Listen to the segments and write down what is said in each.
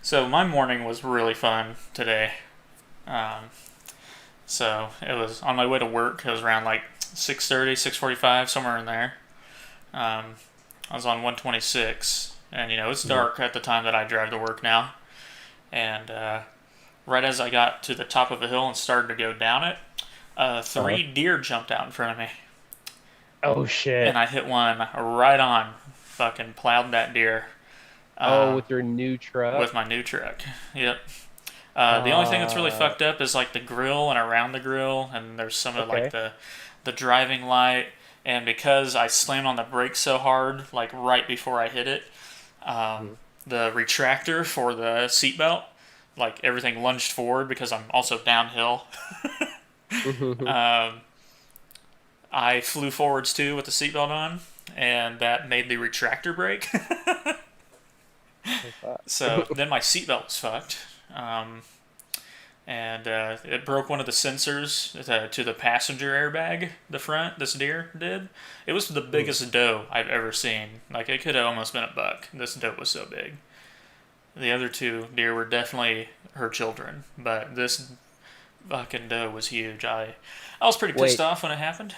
So my morning was really fun today. Um, so it was on my way to work. It was around like 6:30, 6:45, somewhere in there. Um, I was on 126, and it's Mhm. dark at the time that I drive to work now. And right as I got to the top of a hill and started to go down it, Uh-huh. three deer jumped out in front of me, Oh and shit. I hit one right on. Fucking plowed that deer Oh, uh, with your new truck. with my new truck. Yep. The only thing that's really Uh, fucked up is like the grill and around the grill, and there's some of like okay. the driving light. And because I slammed on the brakes so hard, like right before I hit it, um, Mhm. the retractor for the seatbelt, like everything lunged forward because I'm also downhill. Mhm. Um, I flew forwards too with the seatbelt on, and that made the retractor break. Oh, fuck. So then my seatbelt was fucked. Um, and it broke one of the sensors to the passenger airbag. The front, this deer did. It was the Mhm. biggest doe I've ever seen. Like it could have almost been a buck. This doe was so big. The other two deer were definitely her children, but this fucking doe was huge. I was pretty pissed Wait, off when it happened.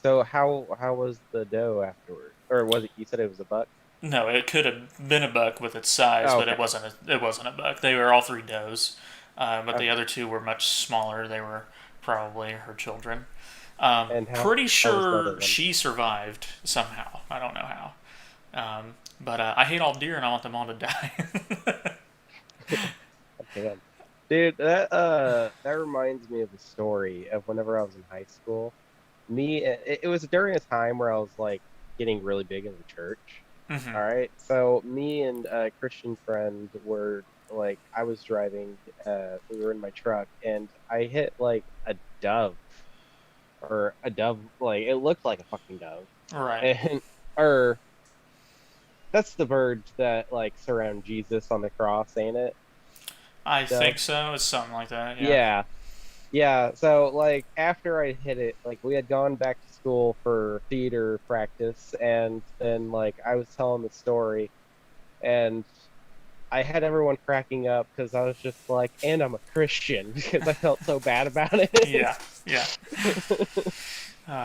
so how was the dough afterward? Or was it you said it was a buck? No, it could have been a buck with its size, Oh, but okay. it wasn't a buck. They were all three does, but the Okay. other two were much smaller. They were probably her children. And how Pretty how was the other sure one? she survived somehow. I don't know how. But I hate all deer and I want them all to die. Damn. Dude, that reminds me of a story of whenever I was in high school. It was during a time where I was like getting really big in the church. Hmm. All right. So me and a Christian friend were like, I was driving, we were in my truck and I hit like a dove or a dove, like it looked like a fucking dove. Right. And, or that's the birds that like surround Jesus on the cross, ain't it? I think Dove. so. It's something like that. Yeah. Yeah. Yeah, so like after I hit it, like we had gone back to school for theater practice, and then like I was telling the story, and I had everyone cracking up because I was just like, and I'm a Christian because I felt so bad about it. Yeah. Yeah.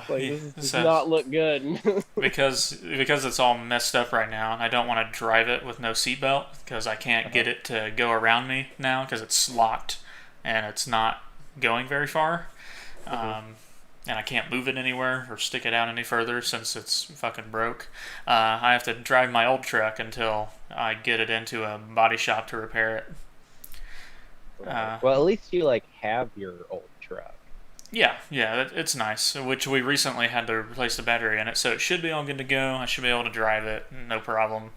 Like Yeah. this does So not look good. because it's all messed up right now, and I don't want to drive it with no seatbelt because I can't Uh-huh. get it to go around me now because it's locked and it's not going very far. Hmm. Um, and I can't move it anywhere or stick it out any further since it's fucking broke. I have to drive my old truck until I get it into a body shop to repair it. Right. Uh, Well, at least you like have your old truck. yeah, yeah, it's nice. Which we recently had to replace the battery in it, so it should be all good to go. I should be able to drive it, no problem.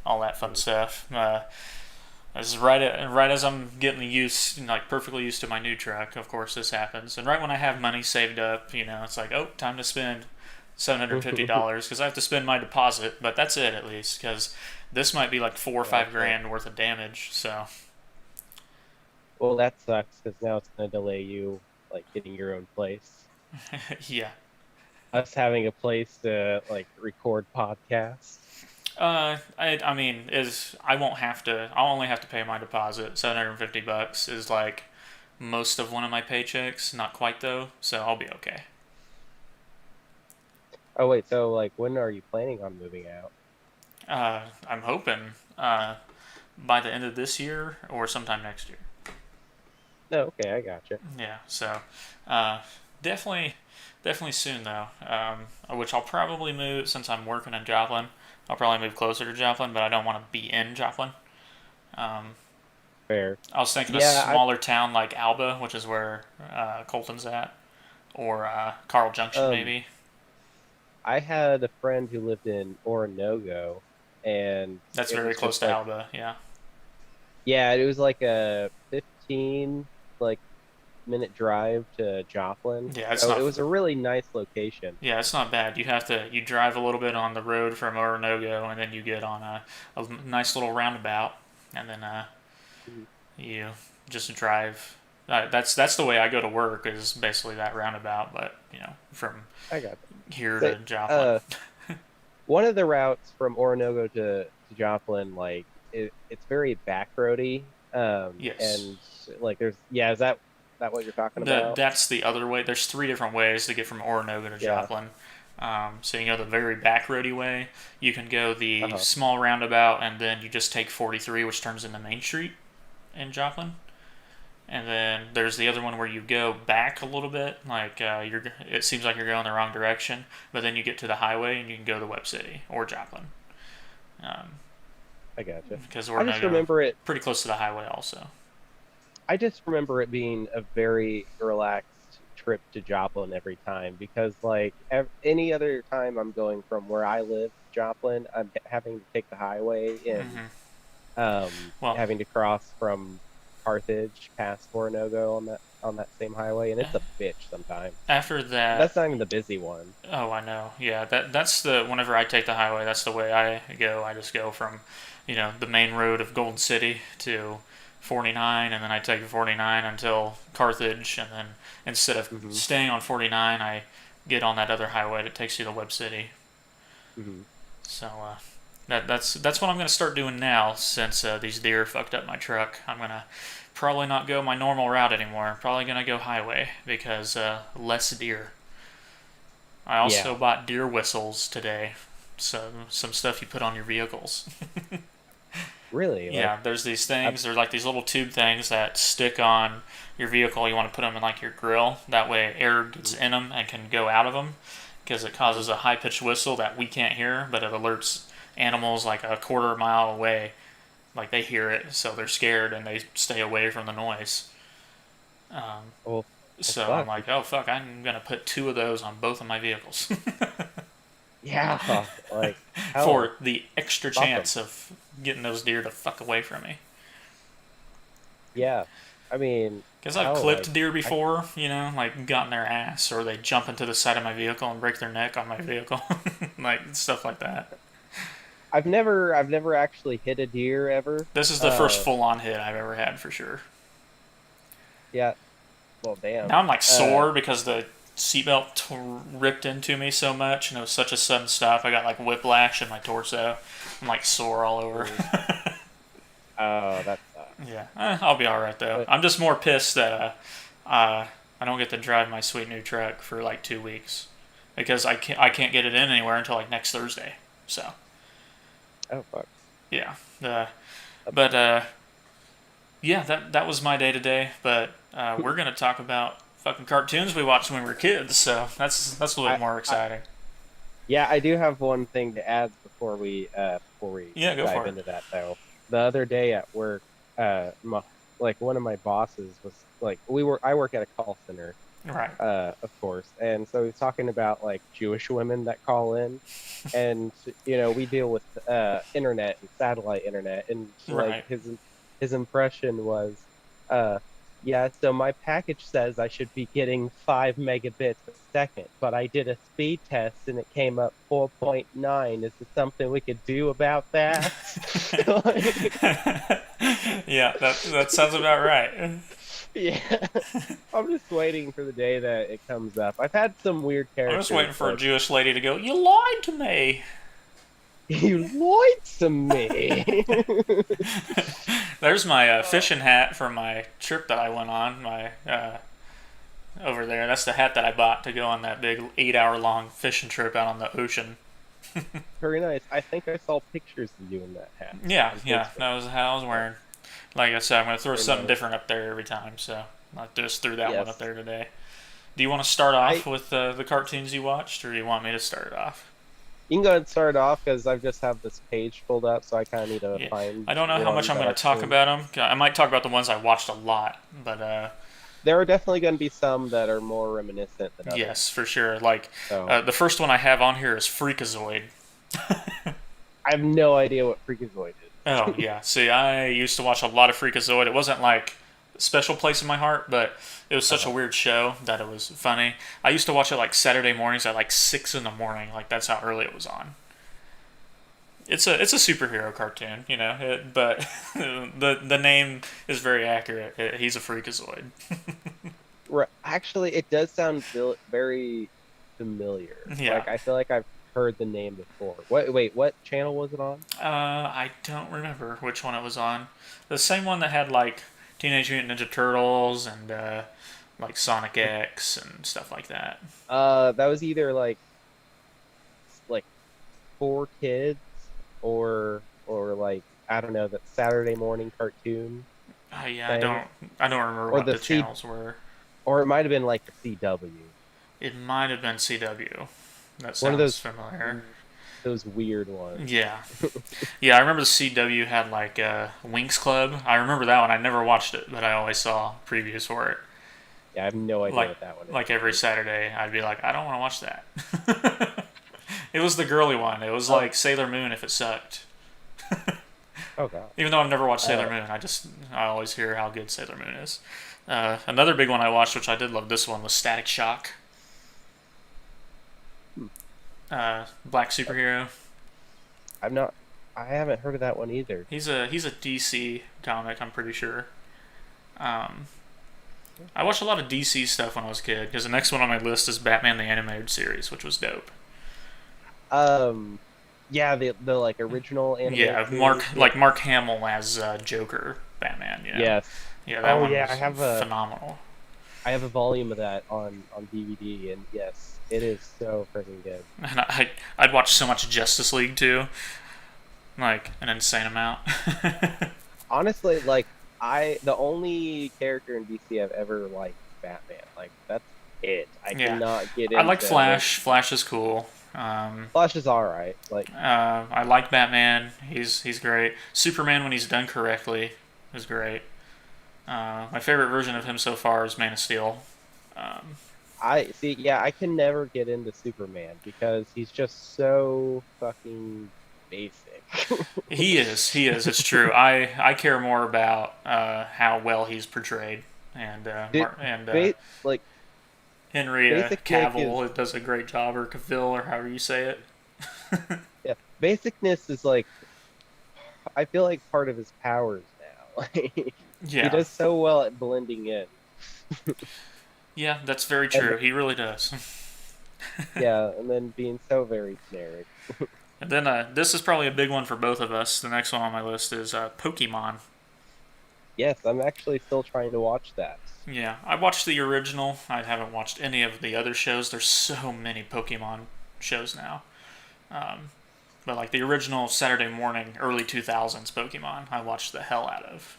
All that fun Mhm. stuff. This is right as I'm getting used, like perfectly used to my new truck. Of course, this happens, and right when I have money saved up, it's like, oh, time to spend $750 because I have to spend my deposit. But that's it at least because this might be like 4 or 5 grand worth of damage. So Well, that sucks because now it's gonna delay you like getting your own place. yeah. Us having a place to like record podcasts. I mean, is I won't have to. I'll only have to pay my deposit. $750 is like most of one of my paychecks. Not quite though, so I'll be okay. Oh wait, so like when are you planning on moving out? I'm hoping by the end of this year or sometime next year. No, okay, I gotcha. Yeah, so uh, definitely, definitely soon though. Which I'll probably move since I'm working in Joplin. I'll probably move closer to Joplin, but I don't want to be in Joplin. Um, Fair. I was thinking a Yeah, smaller town like Alba, which is where Colton's at, or Carl Junction maybe. I had a friend who lived in Orinoco, and That's it very was close just to like, Alba. Yeah, yeah, it was like a 15 like minute drive to Joplin. yeah, it's So it not. was a really nice location. Yeah, it's not bad. You drive a little bit on the road from Orinoco, and then you get on a nice little roundabout, and then Mhm. you just drive. That's the way I go to work is basically that roundabout, but from I got that. here So, to Joplin. uh, one of the routes from Orinoco to Joplin, like it's very back roady. Yes. And like is that what you're talking about? That's the other way. There's three different ways to get from Oronogo to Yeah. Joplin. So you go the very back roady way. You can go the Uh-huh. small roundabout, and then you just take 43, which turns into Main Street in Joplin. And then there's the other one where you go back a little bit, like you're. It seems like you're going the wrong direction, but then you get to the highway and you can go to Webb City or Joplin, I gotcha. because I just Oronogo remember it. pretty close to the highway also. I just remember it being a very relaxed trip to Joplin every time because, like, any other time I'm going from where I live to Joplin, I'm having to take the highway and Well, having to cross from Carthage past Oronogo on that same highway, and it's a bitch sometimes. after that, That's not even the busy one. oh, I know. Yeah, that's the whenever I take the highway, that's the way I go. I just go from, the main road of Golden City to 49, and then I take 49 until Carthage, and then instead of Hmm. staying on 49, I get on that other highway that takes you to Webb City. Hmm. So that's what I'm gonna start doing now since these deer fucked up my truck. I'm gonna probably not go my normal route anymore. Probably gonna go highway because less deer. I also Yeah, bought deer whistles today. So some stuff you put on your vehicles. really, like, Yeah, there's these I, things. They're like these little tube things that stick on your vehicle. You want to put them in like your grill. That way air gets in them and can go out of them because it mhm. causes a high pitched whistle that we can't hear, but it alerts animals like a quarter mile away. Like they hear it, so they're scared and they stay away from the noise. Um, well, well, so I'm fuck, like, oh fuck, I'm gonna put two of those on both of my vehicles yeah, like, hell, for the extra it's awesome. chance of getting those deer to fuck away from me. Yeah, I mean, Because I've hell, like, clipped deer I before, like gotten their ass, or they jump into the side of my vehicle and break their neck on my vehicle, like stuff like that. I've never actually hit a deer ever. This is the first full-on hit I've ever had for sure. Yeah, well, damn. Now I'm like sore because the seatbelt ripped into me so much, and it was such a sudden stop. I got like whiplash in my torso. I'm like sore all over. Ooh, oh, that sucks. Yeah, I'll be all right though. But I'm just more pissed that I don't get to drive my sweet new truck for like 2 weeks because I can't get it in anywhere until like next Thursday. So oh fuck. yeah, Uh, but yeah, that was my day today. But we're gonna talk about fucking cartoons we watched when we were kids. So that's a little I, bit more I exciting. yeah, I do have one thing to add before we Yeah, go dive for it. into that though. The other day at work, like one of my bosses was like, I work at a call center, Right. of course, and so he's talking about like Jewish women that call in, and we deal with internet and satellite internet, and like Right. his impression was, uh yeah, so my package says I should be getting 5 megabits a second, but I did a speed test and it came up 4.9. Is there something we could do about that? Like, Yeah, that sounds about right. yeah, I'm just waiting for the day that it comes up. I've had some weird I'm just characters waiting for a like, Jewish lady to go. You lied to me. you lied to me. There's my Uh, fishing hat from my trip that I went on. My over there. That's the hat that I bought to go on that big 8 hour long fishing trip out on the ocean. Very nice. I think I saw pictures of you in that hat Yeah, on yeah, Facebook. that was the hat I was wearing. Like I said, I'm gonna throw Very something nice. different up there every time. So I just threw that one up Yes. there today. Do you want to start I off with the cartoons you watched, or do you want me to start it off? You can go ahead and start off because I just have this page pulled up, so I kind of need to Yeah, find I don't know how much one I'm that gonna I've talk seen. about them. I might talk about the ones I watched a lot, but There are definitely going to be some that are more reminiscent than others. yes, for sure. Like So the first one I have on here is Freakazoid. I have no idea what Freakazoid is. Oh yeah. See, I used to watch a lot of Freakazoid. It wasn't like a special place in my heart, but it was such a Uh-huh. weird show that it was funny. I used to watch it like Saturday mornings at like 6 in the morning. Like that's how early it was on. It's a superhero cartoon, but the name is very accurate. He's a Freakazoid. Actually, it does sound very familiar. Yeah. Like I feel like heard the name before. Wait, what channel was it on? I don't remember which one it was on. The same one that had like Teenage Mutant Ninja Turtles and like Sonic X and stuff like that. That was either like four kids or like I don't know, that Saturday morning cartoon Yeah, thing, I don't remember or what the the C, channels were. or it might have been like the CW. It might have been CW. That One of sounds those familiar. those weird ones. Yeah, yeah. I remember the CW had like Winx Club. I remember that one. I never watched it, but I always saw previews for it. Yeah, I have no idea Like what that one like every is. Saturday, I'd be like, I don't want to watch that. It was the girly one. It was Oh, like Sailor Moon if it sucked. oh God. Even though I've never watched Sailor Uh, Moon, I always hear how good Sailor Moon is. Another big one I watched, which I did love this one, was Static Shock. hmm, Black superhero. I'm not. I haven't heard of that one either. He's a DC comic, I'm pretty sure. Um, I watched a lot of DC stuff when I was a kid because the next one on my list is Batman the Animated Series, which was dope. Um, yeah, the like original animated Yeah, series. Yes, Mark Hamill as Joker Batman. yes. Yeah, that Oh one yeah, was phenomenal. I have a volume of that on DVD, and yes, it is so freaking good. And I'd watch so much Justice League too, like an insane amount. Honestly, like the only character in DC I've ever liked is Batman. Like that's it. I Yeah, cannot get I like into like Flash. Flash is cool. Flash is all right. Like I like Batman. He's great. Superman when he's done correctly is great. My favorite version of him so far is Man of Steel. Um, I see. Yeah, I can never get into Superman because he's just so fucking basic. he is. It's true. I care more about how well he's portrayed, and It, like Henry basic Nick is Cavill does a great job, or Cavill, or however you say it. yeah. Basicness is like I feel like part of his powers now. Like he Yeah, does so well at blending in. yeah, that's very And true. He really does. yeah, and then being so very generic. And then this is probably a big one for both of us. The next one on my list is Pokemon. Yes, I'm actually still trying to watch that. Yeah, I watched the original. I haven't watched any of the other shows. There's so many Pokemon shows now. Um, but like the original Saturday morning, early 2000s Pokemon, I watched the hell out of.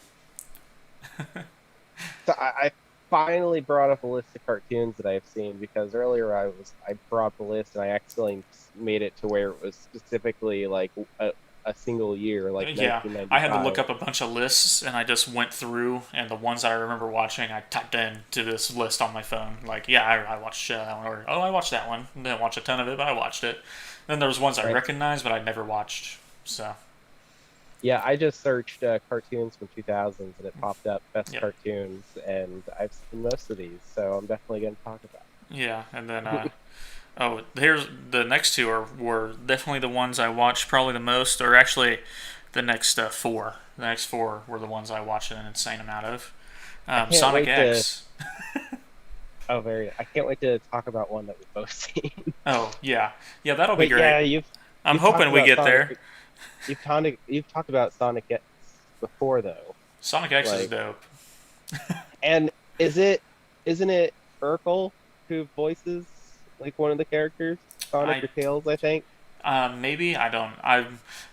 So I finally brought up a list of cartoons that I've seen because earlier I brought up the list and I accidentally made it to where it was specifically like a single year, like Yeah, I had to look 1995. up a bunch of lists, and I just went through, and the ones that I remember watching, I typed into this list on my phone. Like, yeah, I watched that one, or oh, I watched that one. Didn't watch a ton of it, but I watched it. Then there was ones I Right. recognized, but I'd never watched. So, Yeah, I just searched cartoons from 2000s and it popped up best yep, cartoons, and I've seen most of these, so I'm definitely going to talk about yeah, and then it. oh, here's the next two were definitely the ones I watched probably the most, or actually the next four. The next four were the ones I watched an insane amount of. I can't Sonic wait to. X. Oh, very. I can't wait to talk about one that we've both seen. Oh yeah, yeah, that'll be But yeah, great. I'm you've talked hoping we about get there. Sonic. You've talked about Sonic X before though. Sonic X is Like, dope. and isn't it Urkel who voices like one of the characters, Sonic I or Tails, I think. maybe I don't. I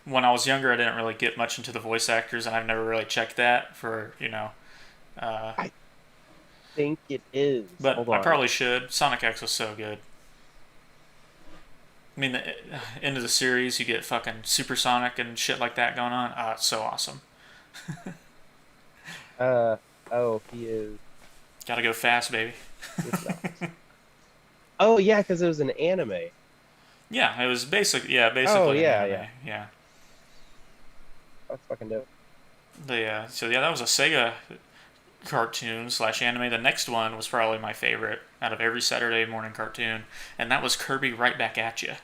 when I was younger, I didn't really get much into the voice actors, and I've never really checked that for Uh, I think it is. but Hold I on. probably should. Sonic X was so good. I mean, the end of the series, you get fucking supersonic and shit like that going on. It's so awesome. Uh oh, he is. Gotta go fast, baby. He's not. Oh yeah, because it was an anime. Yeah, it was basic. Yeah, Oh basically an yeah, yeah. anime. Yeah. That's fucking dope. So yeah, that was a Sega cartoon slash anime. The next one was probably my favorite out of every Saturday morning cartoon, and that was Kirby Right Back at You.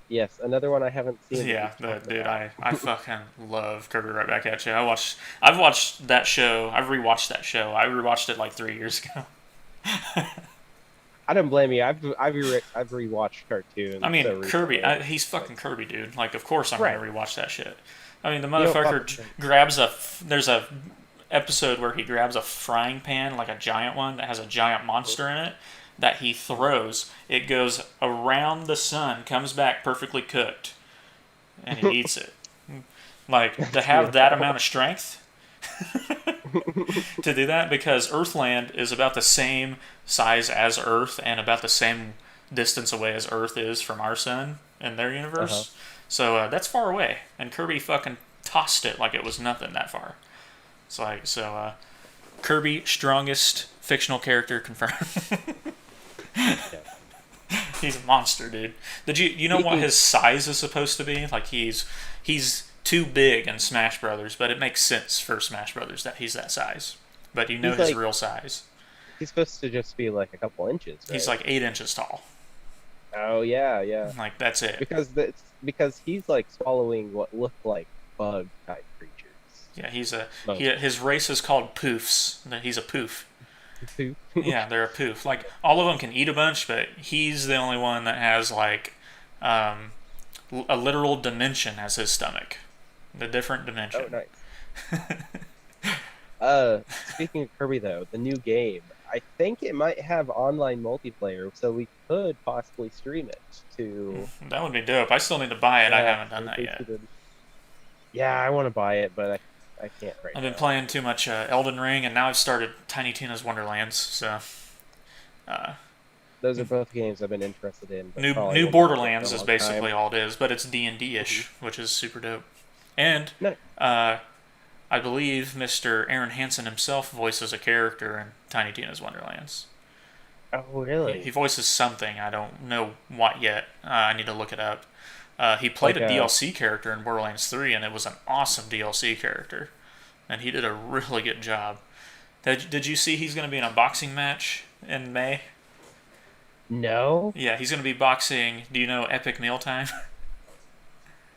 Yes, another one I haven't seen that Yeah, we've talked dude, about. I fucking love Kirby Right Back at You. I've watched that show. I've rewatched that show. I rewatched it like 3 years ago. I don't blame you. I've rewatched I cartoons so mean, Kirby, recently. he's fucking Kirby, dude. Like, of course I'm gonna Right. rewatch that shit. I mean, the You don't motherfucker fucking grabs a. There's a episode where he grabs a frying pan, like a giant one that has a giant monster in it, that he throws. It goes around the sun, comes back perfectly cooked, and he eats it. Like, to that's have that beautiful. amount of strength to do that, because Earthland is about the same size as Earth and about the same distance away as Earth is from our sun in their Uh-huh. universe. So that's far away, and Kirby fucking tossed it like it was nothing that far. It's like so. Kirby, strongest fictional character confirmed. Yeah. He's a monster, dude. Did you know what Speaking, his size is supposed to be? Like he's too big in Smash Brothers, but it makes sense for Smash Brothers that he's that size. But you know he's his like real size. he's supposed to just be like a couple inches, He's right? like 8 inches tall. Oh yeah, yeah. Like that's it. Because he's like swallowing what look like bug type creatures. Yeah, Most his race is called Poofs. He's a poof. too. Yeah, they're a poof. Like all of them can eat a bunch, but he's the only one that has like um, a literal dimension as his stomach. The different Oh, dimension. nice. Speaking of Kirby though, the new game, I think it might have online multiplayer, so we could possibly stream it to. That would be dope. I still need to buy it. I Yeah, haven't done in that case yet. you did. Yeah, I want to buy it, but I can't right I've been now. playing too much Elden Ring, and now I've started Tiny Tina's Wonderlands. So, uh, Those are both games I've been interested in, but probably New won't be for a Borderlands is long basically time. all it is, but it's D&D ish, which is super dope. And No. uh, I believe Mr. Aaron Hansen himself voices a character in Tiny Tina's Wonderlands. Oh, He really? voices something. I don't know what yet. I need to look it up. He played Like a a DLC character in Borderlands 3, and it was an awesome DLC character. And he did a really good job. Did you see he's going to be in a boxing match in May? no, Yeah, he's going to be boxing. Do you know Epic Mealtime?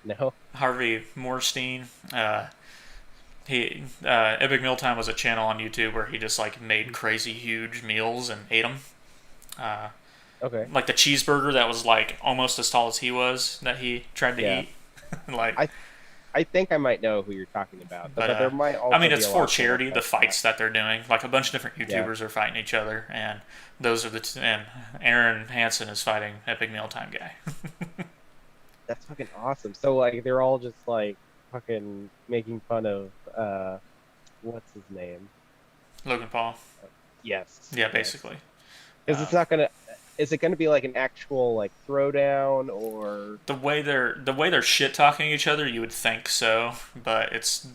no. Harvey Morstein. Epic Mealtime was a channel on YouTube where he just like made crazy huge meals and ate them. Uh, Okay. like the cheeseburger that was like almost as tall as he was that he tried to Yeah, eat. Like, I I think I might know who you're talking about, but but there might I also mean, be it's a for lot more charity. The like that. fights that they're doing, like a bunch of different Yeah, YouTubers are fighting each other, and those are and Aaron Hansen is fighting Epic Mealtime guy. that's fucking awesome. So like they're all just like fucking making fun of what's his name? Logan Paul. Yes, Yeah, yes. basically. Because Uh, it's not gonna. Is it gonna be like an actual like throwdown or? the way they're shit talking each other, you would think so, but it's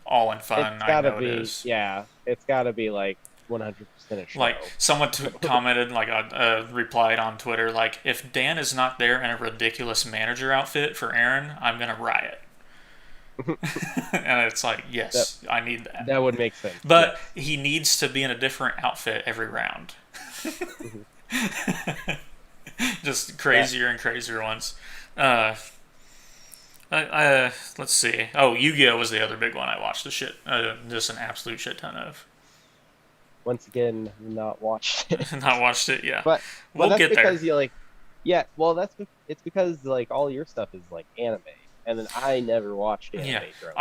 all in fun. It's I gotta know it be. is. Yeah, it's gotta be like 100% a Like show. someone commented, like replied on Twitter, like if Dan is not there in a ridiculous manager outfit for Aaron, I'm gonna riot. And it's like, That yes, I need that. that would make sense. But Yes. he needs to be in a different outfit every round. Mhm. Just That crazier and crazier ones. Uh, let's see. Oh, Yu-Gi-Oh was the other big one I watched. Just an absolute shit ton of. once again not watched it. Not watched it. Yeah, But we'll that's get there. because you like. Yeah, well it's because like all your stuff is like anime, and then I never watched Yeah, anime growing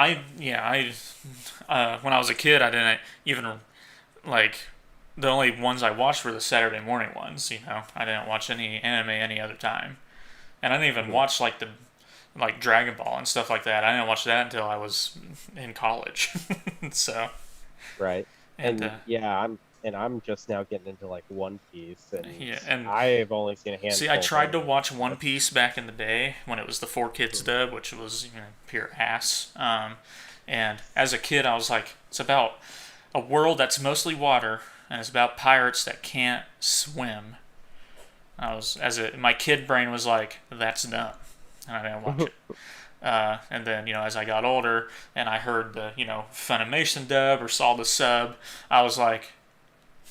up. when I was a kid, I didn't even like the only ones I watched were the Saturday morning ones. You know, I didn't watch any anime any other time, and I didn't even Mhm. watch like the like Dragon Ball and stuff like that. I didn't watch that until I was in college. So Right. and And yeah, I'm just now getting into like One Piece, and yeah, and I've only seen a see, I handful of tried to animes. watch One Piece back in the day when it was the Four Kids Mhm. dub, which was pure ass. And as a kid, I was like, it's about a world that's mostly water, and it's about pirates that can't swim. I was my kid brain was like, that's dumb, and I didn't watch it. And then as I got older and I heard the Funimation dub or saw the sub, I was like,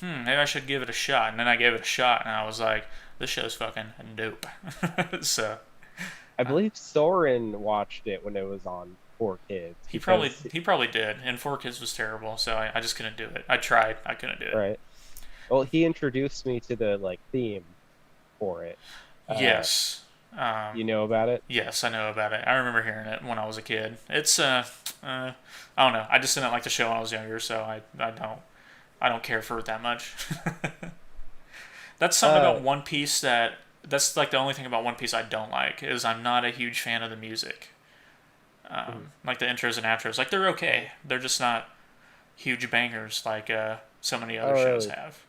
maybe I should give it a shot. And then I gave it a shot, and I was like, this show's fucking dope. So I uh, believe Soren watched it when it was on Four Kids because he probably did. And Four Kids was terrible, so I just couldn't do it. I tried, I couldn't do it. right. Well, he introduced me to the like theme for it. Uh, Yes. you know about it? Yes, I know about it. I remember hearing it when I was a kid. I don't know. I just didn't like the show when I was younger, so I don't care for it that much. That's something Uh, about One Piece that's like the only thing about One Piece I don't like is I'm not a huge fan of the music. mhm. Like the intros and outros, like they're okay. They're just not huge bangers like so many Oh, other shows really? have.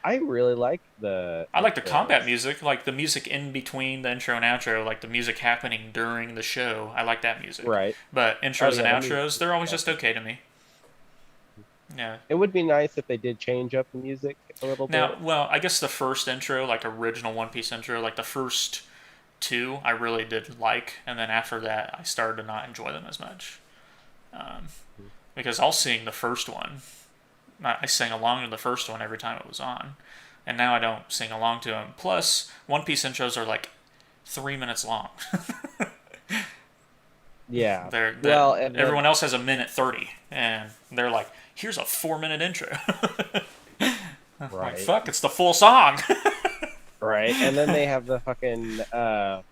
I really like the I like the combat intros. music, like the music in between the intro and outro, like the music happening during the show. I like that music. Right. But Oh, intros and yeah, the music outros, is they're always just awesome. okay to me. Yeah. It would be nice if they did change up the music a little Now, bit. well, I guess the first intro, like original One Piece intro, like the first two, I really did like, and then after that, I started to not enjoy them as much. Um, Mhm. because I'll sing the first one. I sang along to the first one every time it was on, and now I don't sing along to them. Plus, One Piece intros are like 3 minutes long. Yeah. They're that Well, and then everyone else has a minute 30, and they're like, "Here's a 4 minute intro." Like right, fuck, it's the full song. right, and then they have the fucking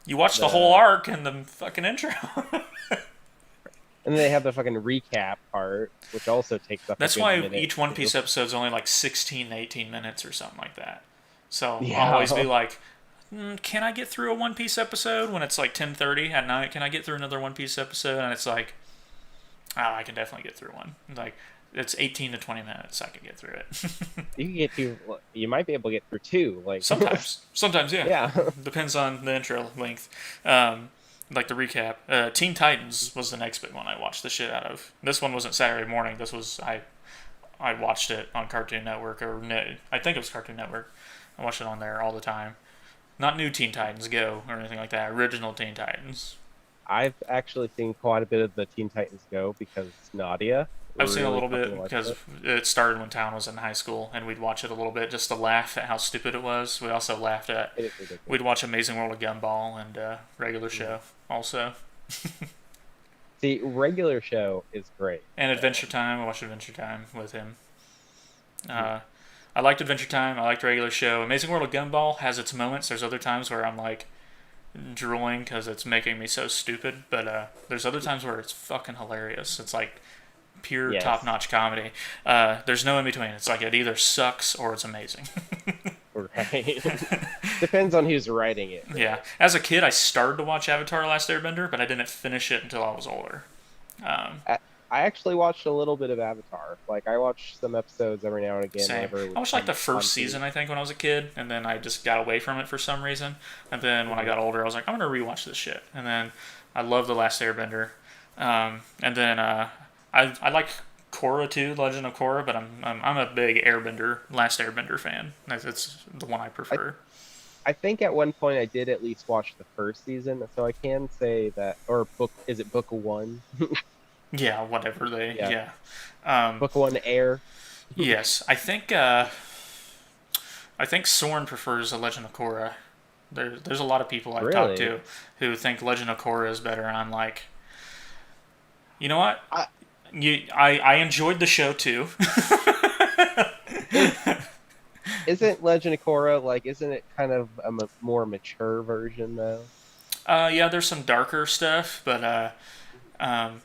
You watch the whole the arc and the fucking intro. and then they have the fucking recap part, which also takes up a That's good why minute each One or two. Piece episode is only like 16 to 18 minutes or something like that. So I'll always be Yeah. like, can I get through a One Piece episode when it's like 10:30 at night? Can I get through another One Piece episode? And it's like, I can definitely get through one. Like it's 18 to 20 minutes. I can get through it. You can get to you might be able to get through two, like Sometimes, yeah. yeah. Depends on the intro length. Like the recap. Teen Titans was the next big one I watched the shit out of. This one wasn't Saturday morning. This was I watched it on Cartoon Network or I think it was Cartoon Network. I watched it on there all the time. Not new Teen Titans Go or anything like that. Original Teen Titans. I've actually seen quite a bit of the Teen Titans Go because Nadia I've seen a really little fucking bit likes because it. it started when Town was in high school, and we'd watch it a little bit just to laugh at how stupid it was. We also laughed at It is ridiculous. we'd watch Amazing World of Gumball and regular Mhm. show also, See, regular show is great. and Uh, Adventure Time. I watched Adventure Time with him. mhm. Uh, I liked Adventure Time. I liked regular show. Amazing World of Gumball has its moments. There's other times where I'm like drooling because it's making me so stupid, but there's other times where it's fucking hilarious. It's like pure top Yes, notch comedy. There's no in between. It's like it either sucks or it's amazing. right. Depends on who's writing it, Yeah. really. As a kid, I started to watch Avatar: Last Airbender, but I didn't finish it until I was older. Um, I, I actually watched a little bit of Avatar. Like I watch some episodes every now and again Same. whenever it I would watched like come the on first TV. season, I think, when I was a kid, and then I just got away from it for some reason. And then when I Mhm. got older, I was like, I'm gonna rewatch this shit. And then I love the Last Airbender. And then I like Korra too, Legend of Korra, but I'm a big Airbender, Last Airbender fan. It's the one I I prefer. I think at one point I did at least watch the first season, so I can say that. Or book is it book one? Yeah, whatever they. Yeah, Yeah. Um, book one air. yes, I think Soren prefers the Legend of Korra. There's a lot of people I've talked Really? to who think Legend of Korra is better, and I'm like, you know what? I I enjoyed the show too. is isn't Legend of Korra like isn't it kind of a more mature version though? Yeah, there's some darker stuff, but um,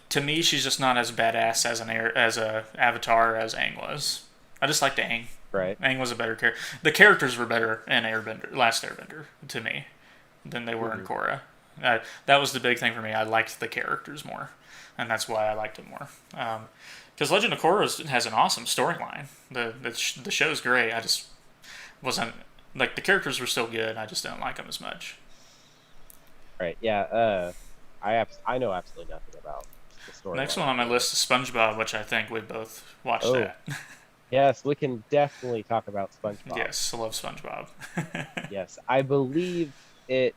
to me, she's just not as badass as as a Avatar as Aang was. I just liked Aang. Right. Aang was a better character. The characters were better in Last Airbender, to me, than they were in Hmm. Korra. That was the big thing for me. I liked the characters more, and that's why I liked it more. Because Legend of Korra has an awesome storyline. The show's great. I just wasn't like the characters were still good. I just didn't like them as much. Right. Yeah. I know absolutely nothing about the Next storyline one on my for list is SpongeBob, which I think we both watched Oh, that. yes, we can definitely talk about SpongeBob. Yes, I love SpongeBob. Yes, I believe it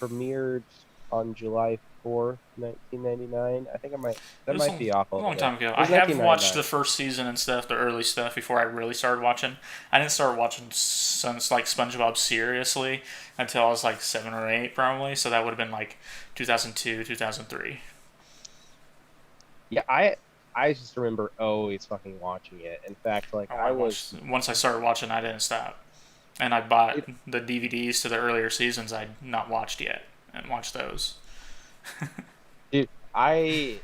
premiered on July 4th, 1999. I think I might It that was might be off a a little long bit. time ago. It I was have watched 1999. the first season and stuff, the early stuff, before I really started watching. I didn't start watching like SpongeBob seriously until I was like 7 or 8, probably. So that would have been like 2002, 2003. Yeah, I just remember always fucking watching it. In fact, like Oh, I I was, watched once I started watching, I didn't stop, and I bought it, the DVDs to the earlier seasons I'd not watched yet, and watched those. dude, I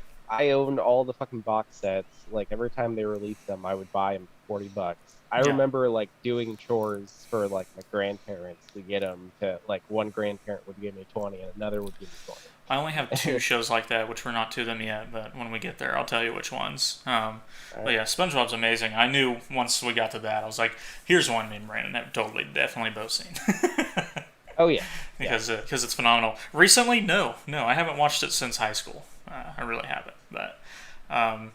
owned all the fucking box sets. Like every time they released them, I would buy them for $40. I Yeah, remember like doing chores for like my grandparents to get them to like one grandparent would give me 20 and another would give me I only have two 20. shows like that, which we're not to them yet, but when we get there, I'll tell you which ones. All But right. yeah, SpongeBob's amazing. I knew once we got to that, I was like, here's one me and Brandon have totally, definitely both seen. Oh yeah. Yeah. Because it's phenomenal. Recently, no, I haven't watched it since high school. I really haven't. But um,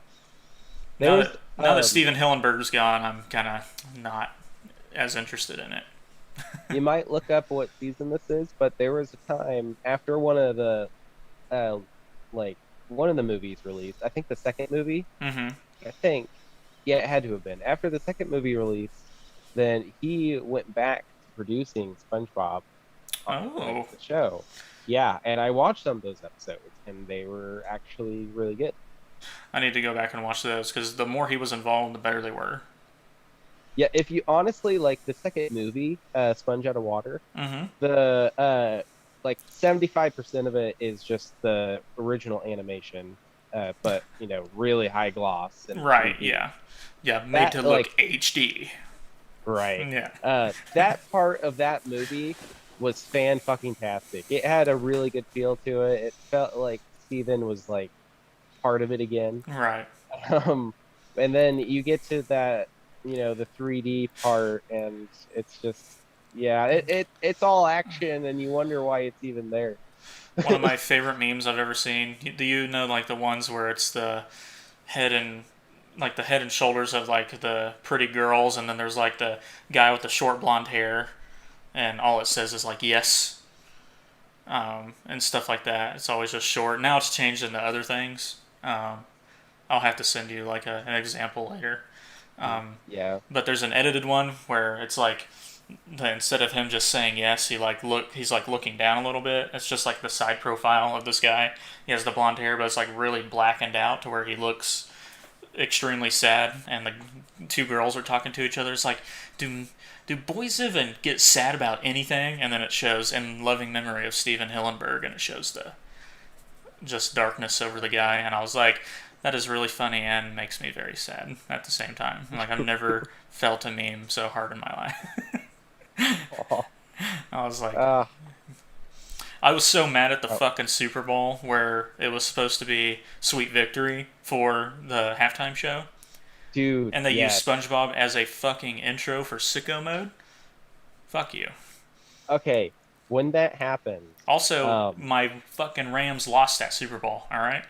There was now that Steven Hillenberg's gone, I'm kind of not as interested in it. you might look up what season this is, but there was a time after one of the uh like one of the movies released. I think the second movie, Mm-hmm. I think, yeah, it had to have been. After the second movie release, then he went back to producing SpongeBob, like Oh, the show. Yeah, and I watched some of those episodes, and they were actually really good. I need to go back and watch those because the more he was involved, the better they were. Yeah, if you honestly like the second movie, Sponge Out of Water, Mm-hmm. the like 75% of it is just the original animation, but really high gloss and Right, 3D. yeah. Yeah, made to That look like HD. right. Yeah. That part of that movie was fan fucking tastic. It had a really good feel to it. It felt like Steven was like part of it again. Right. Um, and then you get to that, the 3D part, and it's just, yeah, it's all action, and you wonder why it's even there. One of my favorite memes I've ever seen. Do you know like the ones where it's the head and like the head and shoulders of like the pretty girls, and then there's like the guy with the short blonde hair, and all it says is like yes, and stuff like that. It's always just short. Now it's changed into other things. I'll have to send you like an example later. Yeah. But there's an edited one where it's like instead of him just saying yes, he's like looking down a little bit. It's just like the side profile of this guy. He has the blonde hair, but it's like really blackened out to where he looks extremely sad. And the two girls are talking to each other. It's like, do boys even get sad about anything? And then it shows in loving memory of Steven Hillenberg, and it shows the just darkness over the guy. And I was like, that is really funny and makes me very sad at the same time. Like I've never felt a meme so hard in my life. Oh, I was like, uh, I was so mad at the oh, fucking Super Bowl where it was supposed to be Sweet Victory for the halftime show, dude, and they used yes. SpongeBob as a fucking intro for Sicko Mode. Fuck you. Okay, when that happened, Also, um, my fucking Rams lost that Super Bowl. All right,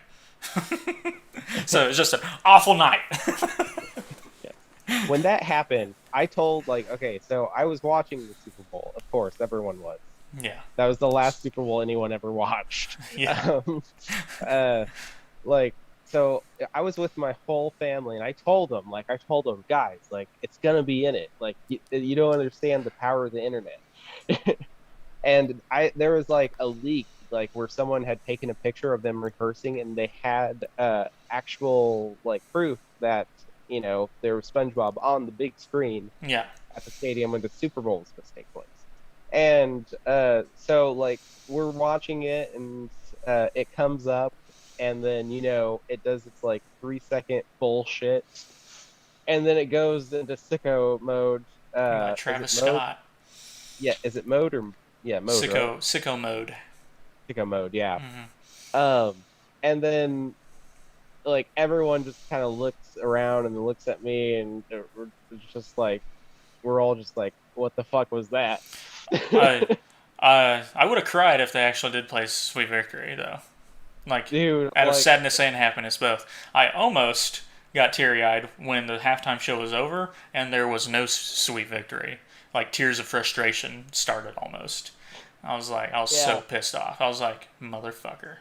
so it was just an awful night. yeah. When that happened, I told like, okay, so I was watching the Super Bowl. Of course, everyone was. Yeah, That was the last Super Bowl anyone ever watched. yeah. Um, uh, like, so I was with my whole family, and I told them, guys, like, it's gonna be in it. Like, you don't understand the power of the internet. And there was like a leak, like where someone had taken a picture of them rehearsing, and they had actual like proof that there was SpongeBob on the big screen Yeah. at the stadium when the Super Bowl was supposed to take place. And so like we're watching it, and it comes up, and then it does its like 3-second bullshit, and then it goes into sicko mode. By Is Travis it mode? Scott. Yeah, is it mode or yeah, mode, right? Sicko Mode. Sicko mode, yeah. Hmm. Um, and then like everyone just kind of looks around and looks at me, and we're all just like, what the fuck was that? I I would have cried if they actually did play Sweet Victory though. Like Dude, out of like, sadness and happiness both. I almost got teary eyed when the halftime show was over and there was no Sweet Victory. Like tears of frustration started almost. I was so yeah, pissed off. I was like, motherfucker,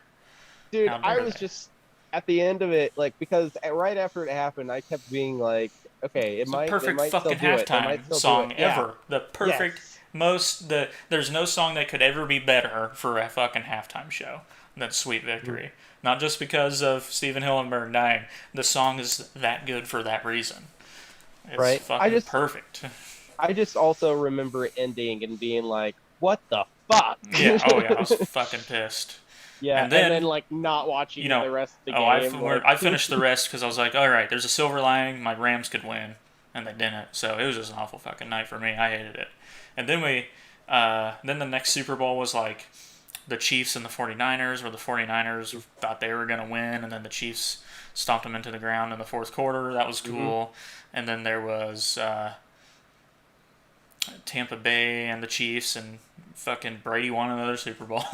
dude, how I dare was they? just at the end of it, like, because right after it happened, I kept being like, okay, It's the they perfect might still fucking do it, they might halftime still do it. song Yeah, ever. The perfect yes, there's no song that could ever be better for a fucking halftime show. than Sweet Victory. Not just because of Stephen Hillenburg dying. The song is that good for that reason. It's Right. fucking perfect. I just also remember it ending and being like, "What the fuck?" Yeah. Oh yeah. I was fucking pissed. Yeah, And and then then, like not watching you know, the rest of the oh, game. Like, I finished the rest because I was like, all right, there's a silver lining. My Rams could win, and they didn't. So it was just an awful fucking night for me. I hated it. And then then the next Super Bowl was like the Chiefs and the 49ers, where the 49ers thought they were going to win, and then the Chiefs stomped them into the ground in the fourth quarter. That was cool. And then there was Tampa Bay and the Chiefs, and fucking Brady won another Super Bowl.